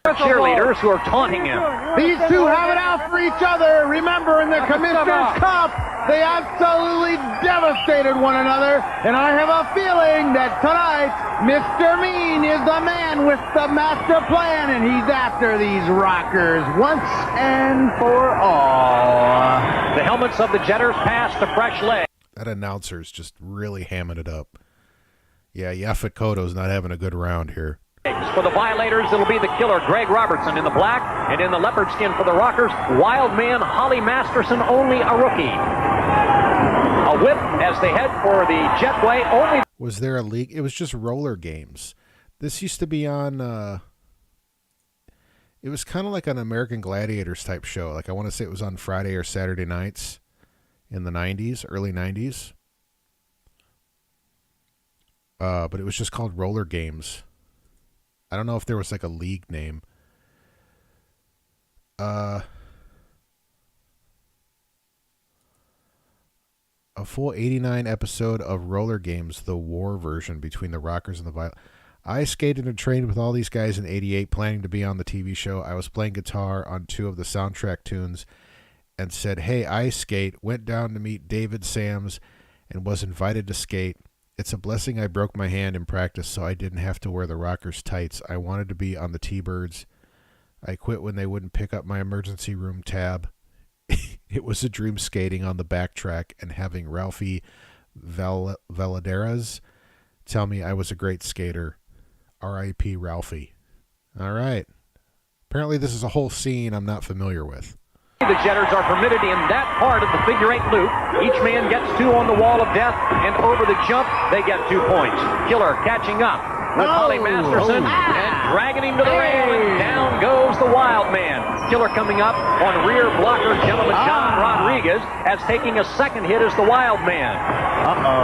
Cheerleaders who are taunting him. These two have it out for each other. Remember, in the Commissioner's Cup, they absolutely devastated one another. And I have a feeling that tonight, Mr. Mean is the man with the master plan, and he's after these rockers once and for all. The helmets of the Jetters pass to fresh leg. That announcer's just really hamming it up. Yeah, Yaphet Kotto's not having a good round here. For the Violators, it'll be the killer, Greg Robertson, in the black, and in the leopard skin for the Rockers, Wild Man Holly Masterson, only a rookie. A whip as they head for the jetway. Only. Was there a league? It was just roller games. This used to be on. It was kind of like an American Gladiators type show. Like I want to say it was on Friday or Saturday nights in the 90s, early 90s. But it was just called Roller Games. I don't know if there was like a league name. A full 89 episode of Roller Games, the war version between the Rockers and the Violators. I skated and trained with all these guys in '88, planning to be on the TV show. I was playing guitar on 2 of the soundtrack tunes and said, "Hey, I skate." Went down to meet David Sams and was invited to skate. It's a blessing I broke my hand in practice so I didn't have to wear the Rockers tights. I wanted to be on the T-Birds. I quit when they wouldn't pick up my emergency room tab. It was a dream skating on the backtrack and having Ralphie Valadares tell me I was a great skater. R.I.P. Ralphie. All right. Apparently this is a whole scene I'm not familiar with. The Jetters are permitted in that part of the figure 8 loop. Each man gets 2 on the wall of death, and over the jump, they get 2 points. Killer catching up with Holly Masterson and dragging him to the rail, and down goes the Wild Man. Killer coming up on rear blocker gentleman John Rodriguez as taking a second hit as the Wild Man.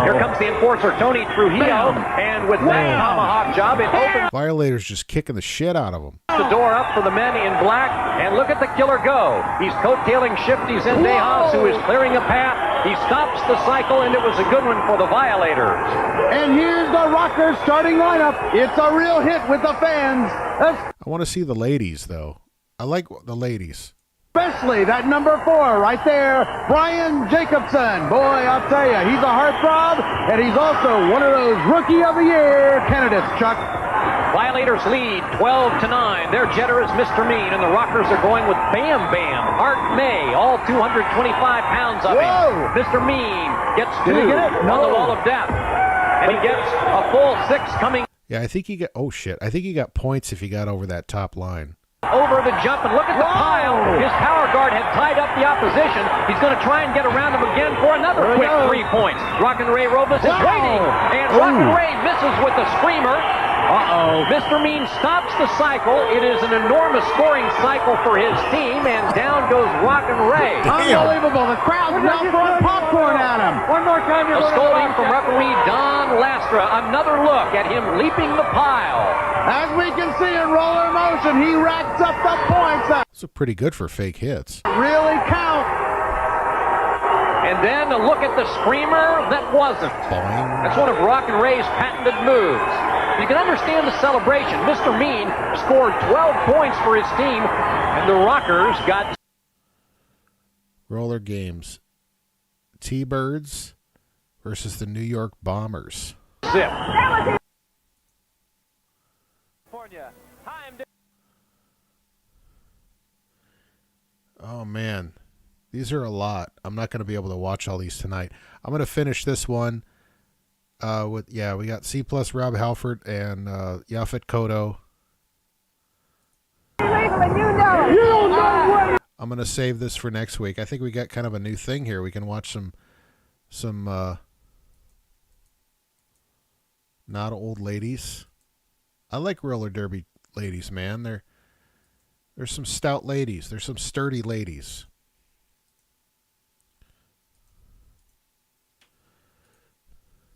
Here comes the enforcer Tony Trujillo, and with that tomahawk job, it opens Violators just kicking the shit out of them. the door up for the men in black, and look at the Killer go. He's coattailing Shifty Zendejas, who is clearing a path. He stops the cycle, and it was a good one for the Violators. And here's the Rockers starting lineup. It's a real hit with the fans. I want to see the ladies, though. I like the ladies. Especially that number 4 right there, Brian Jacobson. Boy, I'll tell you, he's a heartthrob, and he's also one of those Rookie of the Year candidates, Chuck. Violators lead 12-9. Their jetter is Mr. Mean, and the Rockers are going with Bam Bam, Art May, all 225 pounds of him. Mr. Mean gets 2 on the wall of death, and he gets a full 6 coming. Yeah, I think he got. Oh shit! I think he got points if he got over that top line. Over the jump, and look at the pile. His power guard had tied up the opposition. He's going to try and get around him again for another quick 3 points. Rockin' Ray Robles is waiting, and Rockin' Ray misses with the screamer. Mr. Mean stops the cycle. It is an enormous scoring cycle for his team, and down goes Rockin' Ray. Unbelievable. The crowd's now throwing popcorn at him. One more time. A scolding from referee Don Lastra. Another look at him leaping the pile. As we can see in roller motion, he racks up the points. That's pretty good for fake hits. Really count. And then a look at the screamer that wasn't. That's one of Rockin' Ray's patented moves. You can understand the celebration. Mr. Mean scored 12 points for his team, and the Rockers got... Roller games. T-Birds versus the New York Bombers. Zip. Oh, man. These are a lot. I'm not going to be able to watch all these tonight. I'm going to finish this one we got C+ Rob Halford and Yaphet Koto. I'm going to save this for next week. I think we got kind of a new thing here. We can watch some not old ladies. I like roller derby ladies, man. There's some stout ladies. There's some sturdy ladies.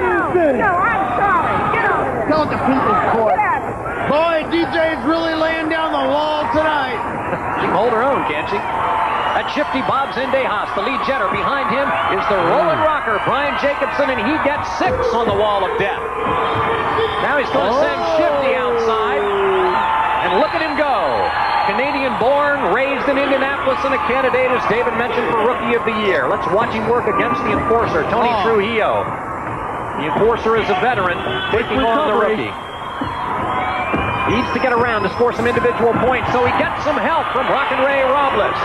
No, I'm sorry. Get over there. Tell it to people's court. Boy, DJ's really laying down the wall tonight. She can hold her own, can't she? That shifty Bob Zendejas, the lead jetter. Behind him is the rolling rocker, Brian Jacobson, and he gets 6 on the wall of death. Now he's going to send Shifty outside, and look at him go. Canadian-born, raised in Indianapolis, and a candidate, as David mentioned, for Rookie of the Year. Let's watch him work against the enforcer, Tony Trujillo. The enforcer is a veteran, taking on the rookie. Needs to get around to score some individual points, so he gets some help from Rockin' Ray Robles.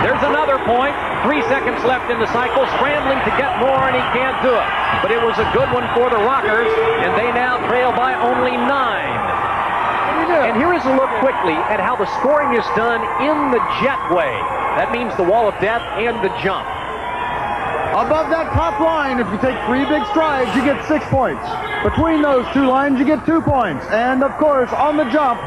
There's another point. 3 seconds left in the cycle, scrambling to get more, and he can't do it. But it was a good one for the Rockers, and they now trail by only 9. And here is a look quickly at how the scoring is done in the jetway. That means the wall of death and the jump. Above that top line, if you take 3 big strides, you get 6 points. Between those 2 lines, you get 2 points. And, of course, on the jump,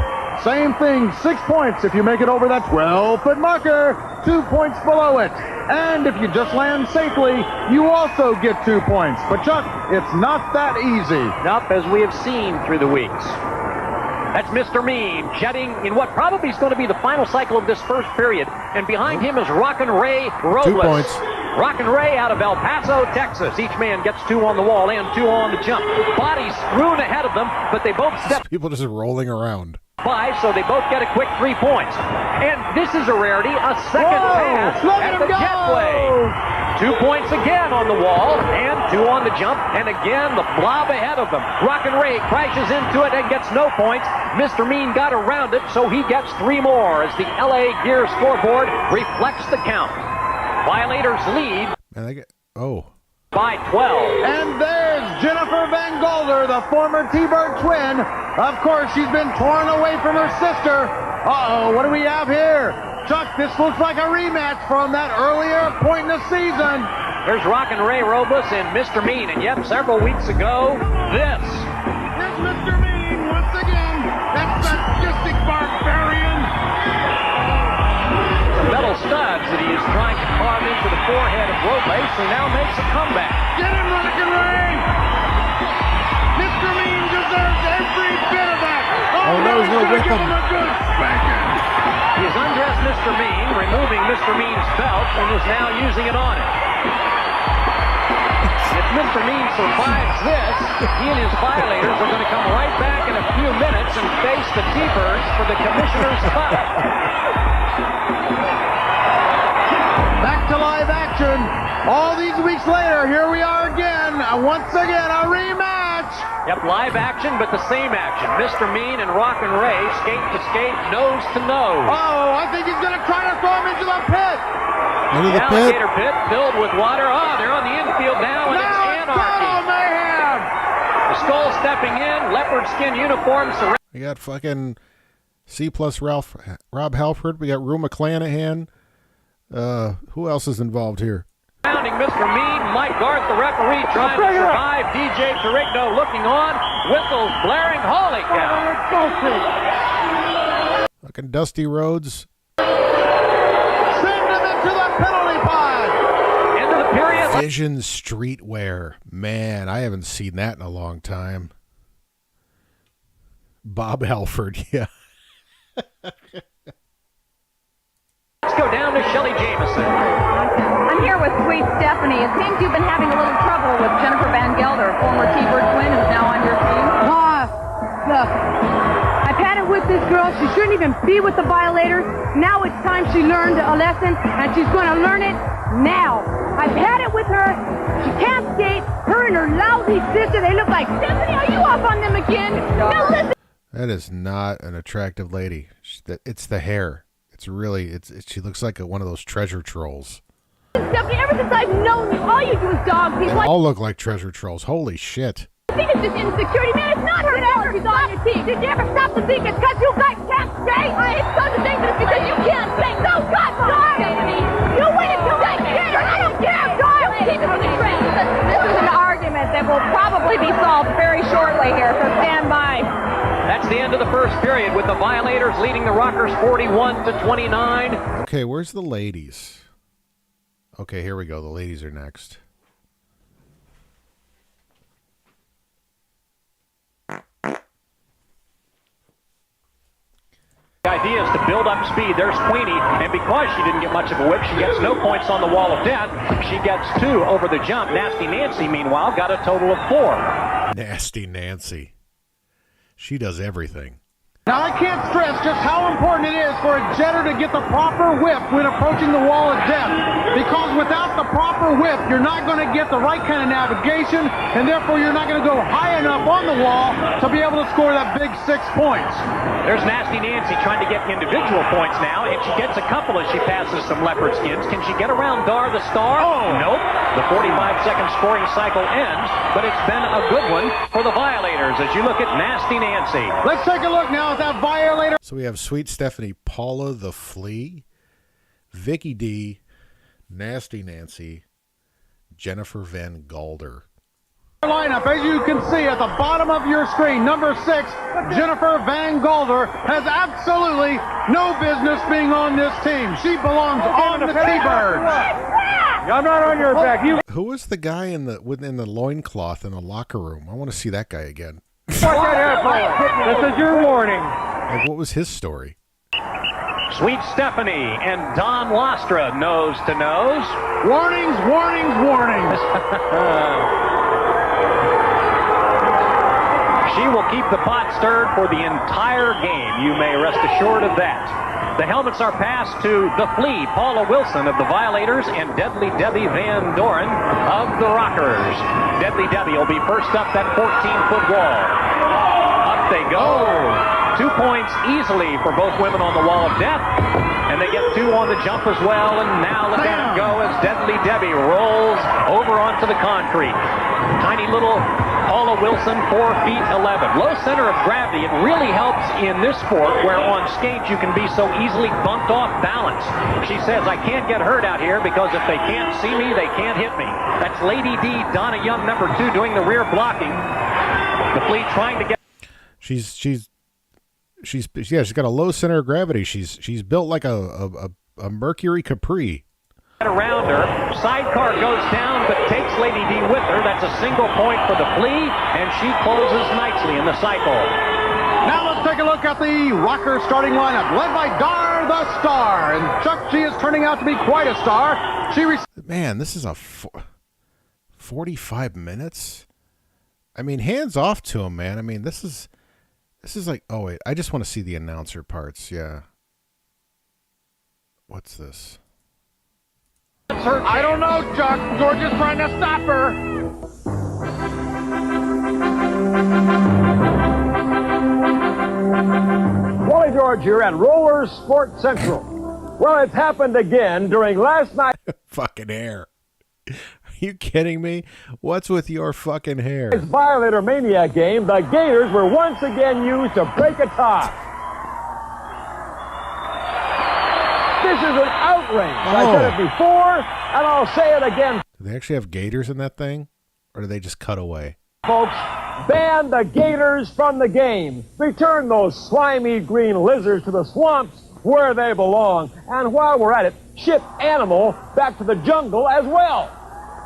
same thing, 6 points if you make it over that 12-foot marker, 2 points below it. And if you just land safely, you also get 2 points. But, Chuck, it's not that easy. Nope, as we have seen through the weeks. That's Mr. Mean, jetting in what probably is going to be the final cycle of this first period. And behind him is Rockin' Ray Robles. 2 points. Rockin' Ray out of El Paso, Texas. Each man gets 2 on the wall and 2 on the jump. Bodies strewn ahead of them, but they both step People just rolling around. by, so they both get a quick 3 points. And this is a rarity, a second pass at the jetway. 2 points again on the wall, and 2 on the jump, and again the blob ahead of them. Rockin' Ray crashes into it and gets no points. Mr. Mean got around it, so he gets 3 more as the LA Gear scoreboard reflects the count. Violators lead by 12. And there's Jennifer Van Golder, the former T-Bird twin. Of course, she's been torn away from her sister. Uh-oh, what do we have here? Chuck, this looks like a rematch from that earlier point in the season. There's Rockin' Ray Robles and Mr. Mean, and yep, several weeks ago, this. Here's Mr. Mean once again. That's the sadistic barbarian. The metal studs that he is trying to carve into the forehead of Robles, who now makes a comeback. Get him, Rockin' Ray! Mr. Mean deserves every bit of that. Oh, no, he's going to whip him. A good spanking. He's undressed Mr. Mean, removing Mr. Mean's belt, and is now using it on him. If Mr. Mean survives this, he and his violators are going to come right back in a few minutes and face the T-Birds for the Commissioner's Cup. Back to live action. All these weeks later, here we are again. Once again, a rematch. Yep, live action, but the same action. Mr. Mean and Rockin' Ray, skate to skate, nose to nose. Oh, I think he's going to try to throw him into the pit. Into the alligator pit filled with water. Oh, they're on the infield now, and it's anarchy. Toto mayhem. The Skull stepping in, leopard skin uniform. We got fucking C+ Rob Halford. We got Rue McClanahan. Who else is involved here? Surrounding Mr. Mean, Mike Garth, the referee, trying to survive. DJ Tarigno looking on, whistles blaring. Holy cow! Fucking Dusty Rhodes. Send him into the penalty pod. End of the period. Vision Streetwear. Man, I haven't seen that in a long time. Bob Halford, yeah. Let's go down to Shelley Jameson. I'm here with sweet Stephanie. It seems you've been having a little trouble with Jennifer Van Gelder, former T-Bird twin who's now on your team. Look, I've had it with this girl. She shouldn't even be with the violators. Now it's time she learned a lesson, and she's going to learn it now. I've had it with her. She can't skate. Her and her lousy sister, they look like, Stephanie, are you up on them again? Now listen. That is not an attractive lady. It's the hair. She looks like one of those treasure trolls. Stephanie, ever since I've known you, all you do is dog They people. all look like treasure trolls. Holy shit. I think it's just insecurity, man. It's not her fault she's on your team. Did you ever stop to think it's because you guys can't stay? I stop to think that it's because you can't stay. No, God, darn it. You waited till I did, and I don't care, darn it. Keep it from the trend. This is an argument that will probably be solved very shortly here, so stand by. That's the end of the first period with the Violators leading the Rockers 41-29. Okay, where's the ladies? Okay, here we go. The ladies are next. The idea is to build up speed. There's Queenie, and because she didn't get much of a whip, she gets no points on the wall of death. She gets 2 over the jump. Nasty Nancy, meanwhile, got a total of 4. Nasty Nancy. She does everything. Now, I can't stress just how important it is for a jetter to get the proper whip when approaching the wall of death. Because without the proper whip, you're not going to get the right kind of navigation, and therefore you're not going to go high enough on the wall to be able to score that big 6 points. There's Nasty Nancy trying to get individual points now, and she gets a couple as she passes some leopard skins. Can she get around Dar the Star? Oh, nope. The 45-second scoring cycle ends, but it's been a good one for the Violators as you look at Nasty Nancy. Let's take a look now at that Violator. So we have Sweet Stephanie, Paula the Flea, Vicky D, Nasty Nancy, Jennifer Van Galder. Lineup, as you can see at the bottom of your screen, number 6, Jennifer Van Galder, has absolutely no business being on this team. She belongs on the T-Birds. I'm not on your back. Who was the guy in the loincloth in the locker room? I want to see that guy again. Watch that hair, fella. This is your warning. Like, what was his story? Sweet Stephanie and Don Lastra, nose to nose. Warnings, warnings, warnings. She will keep the pot stirred for the entire game. You may rest assured of that. The helmets are passed to the Flea, Paula Wilson of the Violators, and Deadly Debbie Van Doren of the Rockers. Deadly Debbie will be first up that 14-foot wall. Up they go. 2 points easily for both women on the wall of death. And they get 2 on the jump as well. And now look at it go as Deadly Debbie rolls over onto the concrete. Tiny little Paula Wilson, 4 feet 11. Low center of gravity. It really helps in this sport where on skates you can be so easily bumped off balance. She says, I can't get hurt out here because if they can't see me, they can't hit me. That's Lady D, Donna Young, number 2, doing the rear blocking. The Fleet trying to get... She's got a low center of gravity. She's built like a Mercury Capri. Around her, sidecar goes down but takes Lady D with her. That's a single point for the Flea, and she closes nicely in the cycle. Now let's take a look at the Rocker starting lineup, led by Dar the Star. And Chuck, she is turning out to be quite a star. Man, this is a 45 minutes. I mean, hands off to him, man. I mean, this is like, oh wait, I just want to see the announcer parts. Yeah. What's this? I don't know, Chuck. Georgia's trying to stop her. Wally George here at Roller Sports Central. Well, it's happened again during last night. Fucking hair. Are you kidding me? What's with your fucking hair? This Violator Mania game, the Gators were once again used to break a tie. This is an outrage. I said it before, and I'll say it again. Do they actually have gators in that thing? Or do they just cut away? Folks, ban the Gators from the game. Return those slimy green lizards to the swamps where they belong. And while we're at it, ship Animal back to the jungle as well.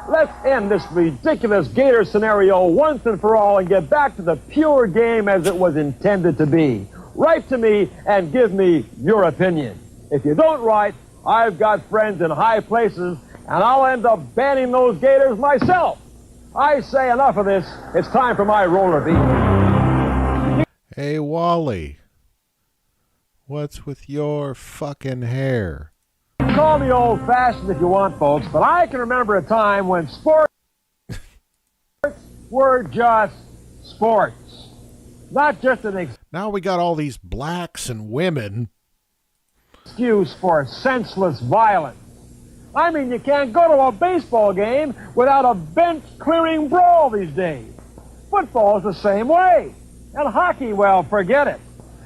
Let's end this ridiculous Gator scenario once and for all and get back to the pure game as it was intended to be. Write to me and give me your opinion. If you don't write, I've got friends in high places, and I'll end up banning those Gators myself. I say enough of this. It's time for my roller beat. Hey, Wally. What's with your fucking hair? Call me old-fashioned if you want, folks, but I can remember a time when sports were just sports. Not just an... Now we got all these blacks and women Excuse for senseless violence. I mean, you can't go to a baseball game without a bench-clearing brawl these days. Football is the same way. And hockey, well, forget it.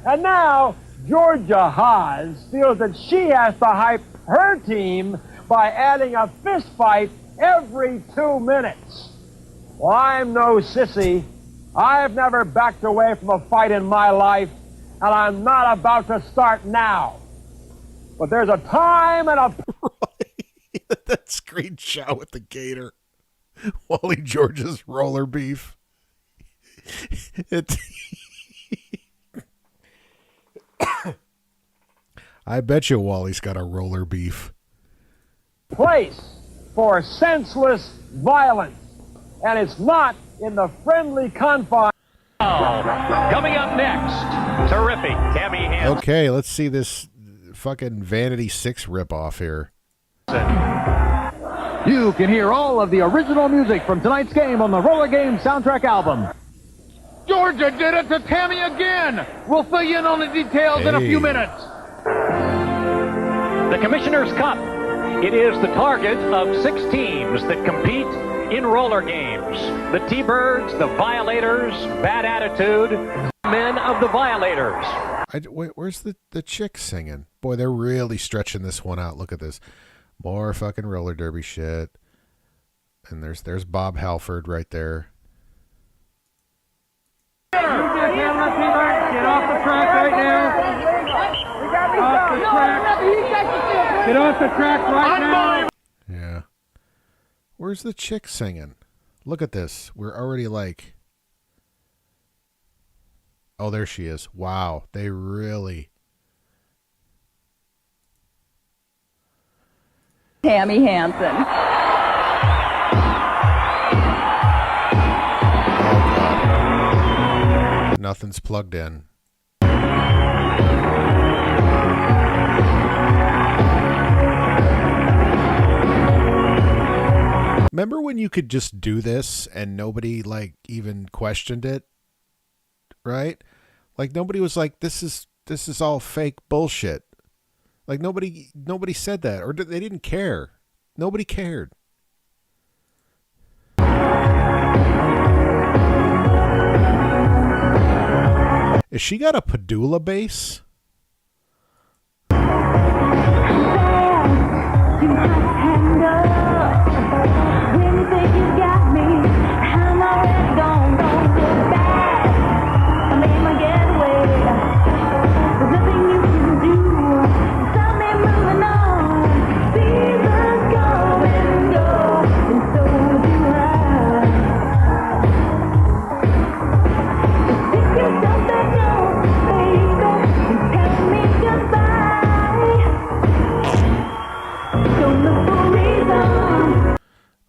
And now, Georgia Haas feels that she has to hype her team by adding a fist fight every 2 minutes. Well, I'm no sissy. I've never backed away from a fight in my life, and I'm not about to start now. But there's a time and a... That screenshot with the gator. Wally George's roller beef. I bet you Wally's got a roller beef. Place for senseless violence. And it's not in the friendly confines. Coming up next, terrific Tammy Hansen. Okay, let's see this fucking Vanity 6 ripoff here. You can hear all of the original music from tonight's game on the Roller Game soundtrack album. Georgia did it to Tammy again. We'll fill you in on the details in a few minutes. The Commissioner's Cup. It is the target of 6 teams that compete in roller games. The T-Birds, the Violators, Bad Attitude, men of the Violators. Wait, where's the chick singing? Boy, they're really stretching this one out. Look at this. More fucking roller derby shit. And there's Bob Halford right there. Get off the track right now. Get off the track right now. Yeah. Where's the chick singing? Look at this. We're already like... Oh, there she is. Wow. They really... Tammy Hansen. Nothing's plugged in. Remember when you could just do this and nobody like even questioned it? Right? Like nobody was like, this is all fake bullshit. Like nobody said that, or they didn't care. Nobody cared. Is she got a Padula bass?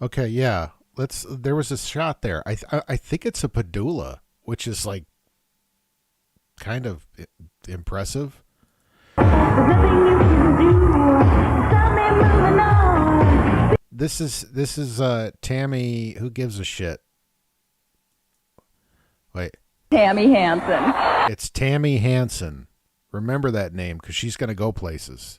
Okay, yeah. There was a shot there. I think it's a Padula, which is like kind of impressive. This is Tammy. Who gives a shit? Wait. Tammy Hansen. It's Tammy Hansen. Remember that name because she's gonna go places.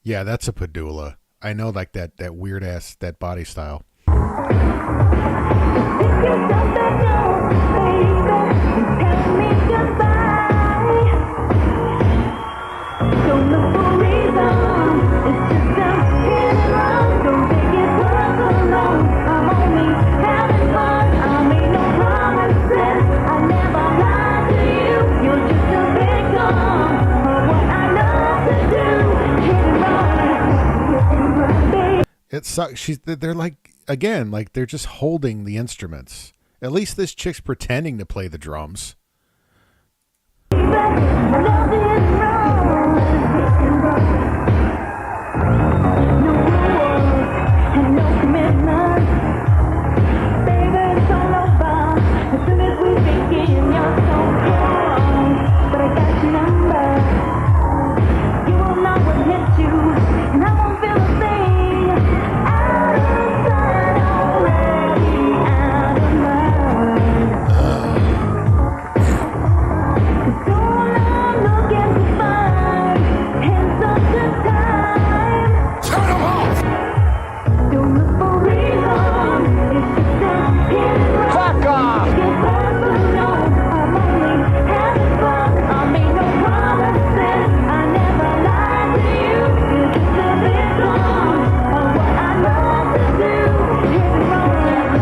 Yeah, that's a Padula. I know, like that weird ass, that body style. It sucks. They're like, again, like they're just holding the instruments. At least this chick's pretending to play the drums.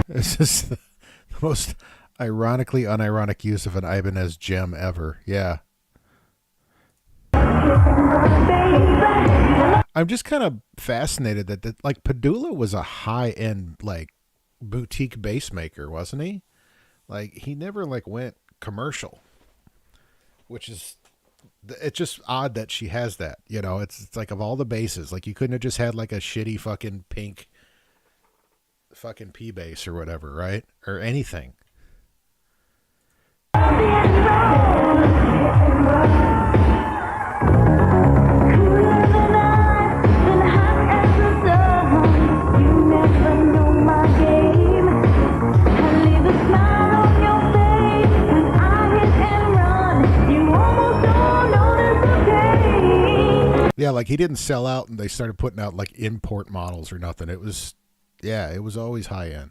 This is the most ironically unironic use of an Ibanez gem ever. Yeah. I'm just kind of fascinated that like Padula was a high-end like boutique bass maker, wasn't he? Like he never like went commercial, which is it's just odd that she has that. You know, it's like of all the basses, like you couldn't have just had like a shitty fucking pink fucking P bass or whatever, right? Or anything. Yeah, like he didn't sell out and they started putting out like import models or nothing. It was, yeah, it was always high end.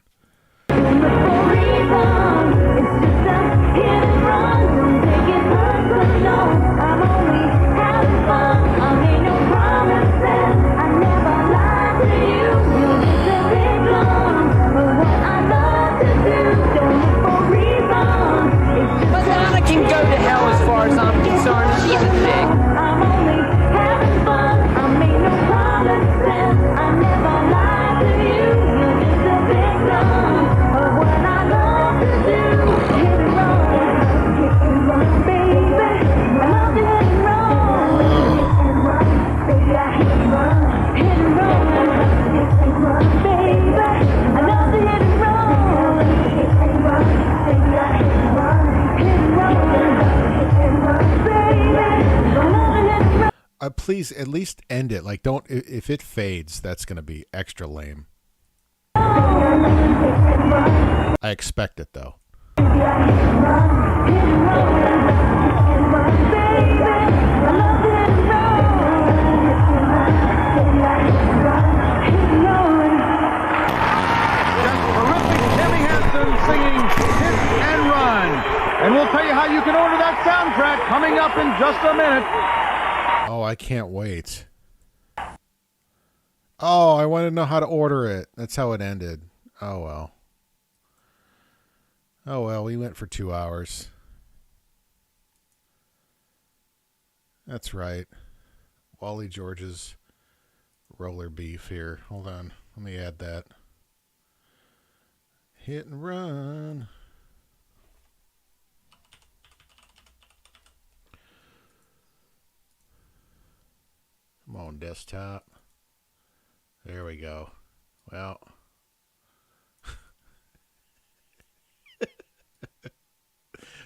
Madonna can go to hell as far as I'm concerned. She's a dick. Please at least end it. Like, don't, if it fades, that's going to be extra lame. I expect it, though. Singing Hit and Run. And we'll tell you how you can order that soundtrack coming up in just a minute. Oh, I can't wait. Oh, I want to know how to order it. That's how it ended. Oh, well. Oh, well, we went for 2 hours. That's right. Wally George's roller beef here. Hold on. Let me add that. Hit and run. Come on, desktop. There we go. Well.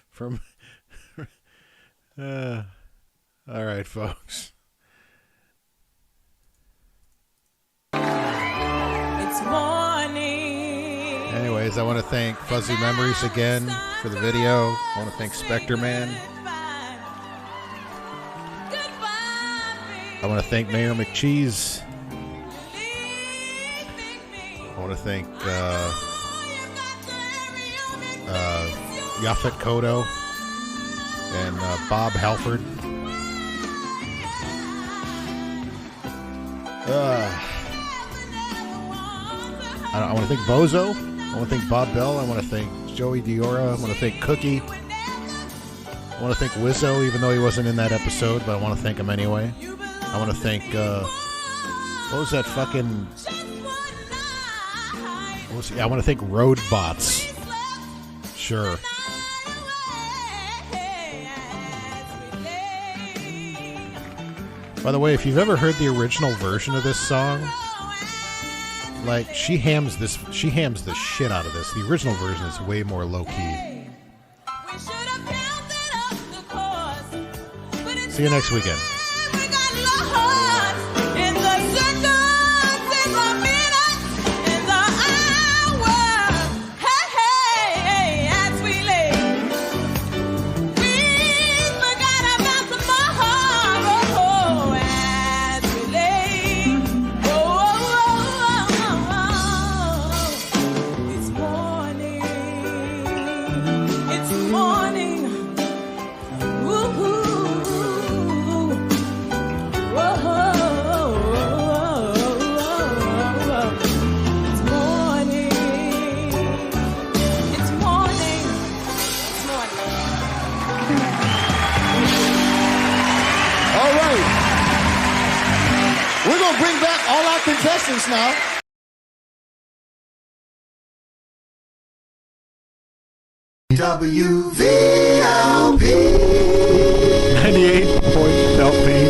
From all right, folks. It's morning. Anyways, I want to thank Fuzzy Memories again for the video. I want to thank Spectreman. I want to thank Mayor McCheese. I want to thank Yaphet Kodo and Bob Halford. I want to thank Bozo. I want to thank Bob Bell. I want to thank Joey Diora. I want to thank Cookie. I want to thank Wizzo, even though he wasn't in that episode, but I want to thank him anyway. I want to thank, what was that fucking... I want to thank Roadbots. Sure. By the way, if you've ever heard the original version of this song, like, she hams the shit out of this. The original version is way more low-key. See you next weekend. going to bring back all our contestants now. WVLP 98 points LP.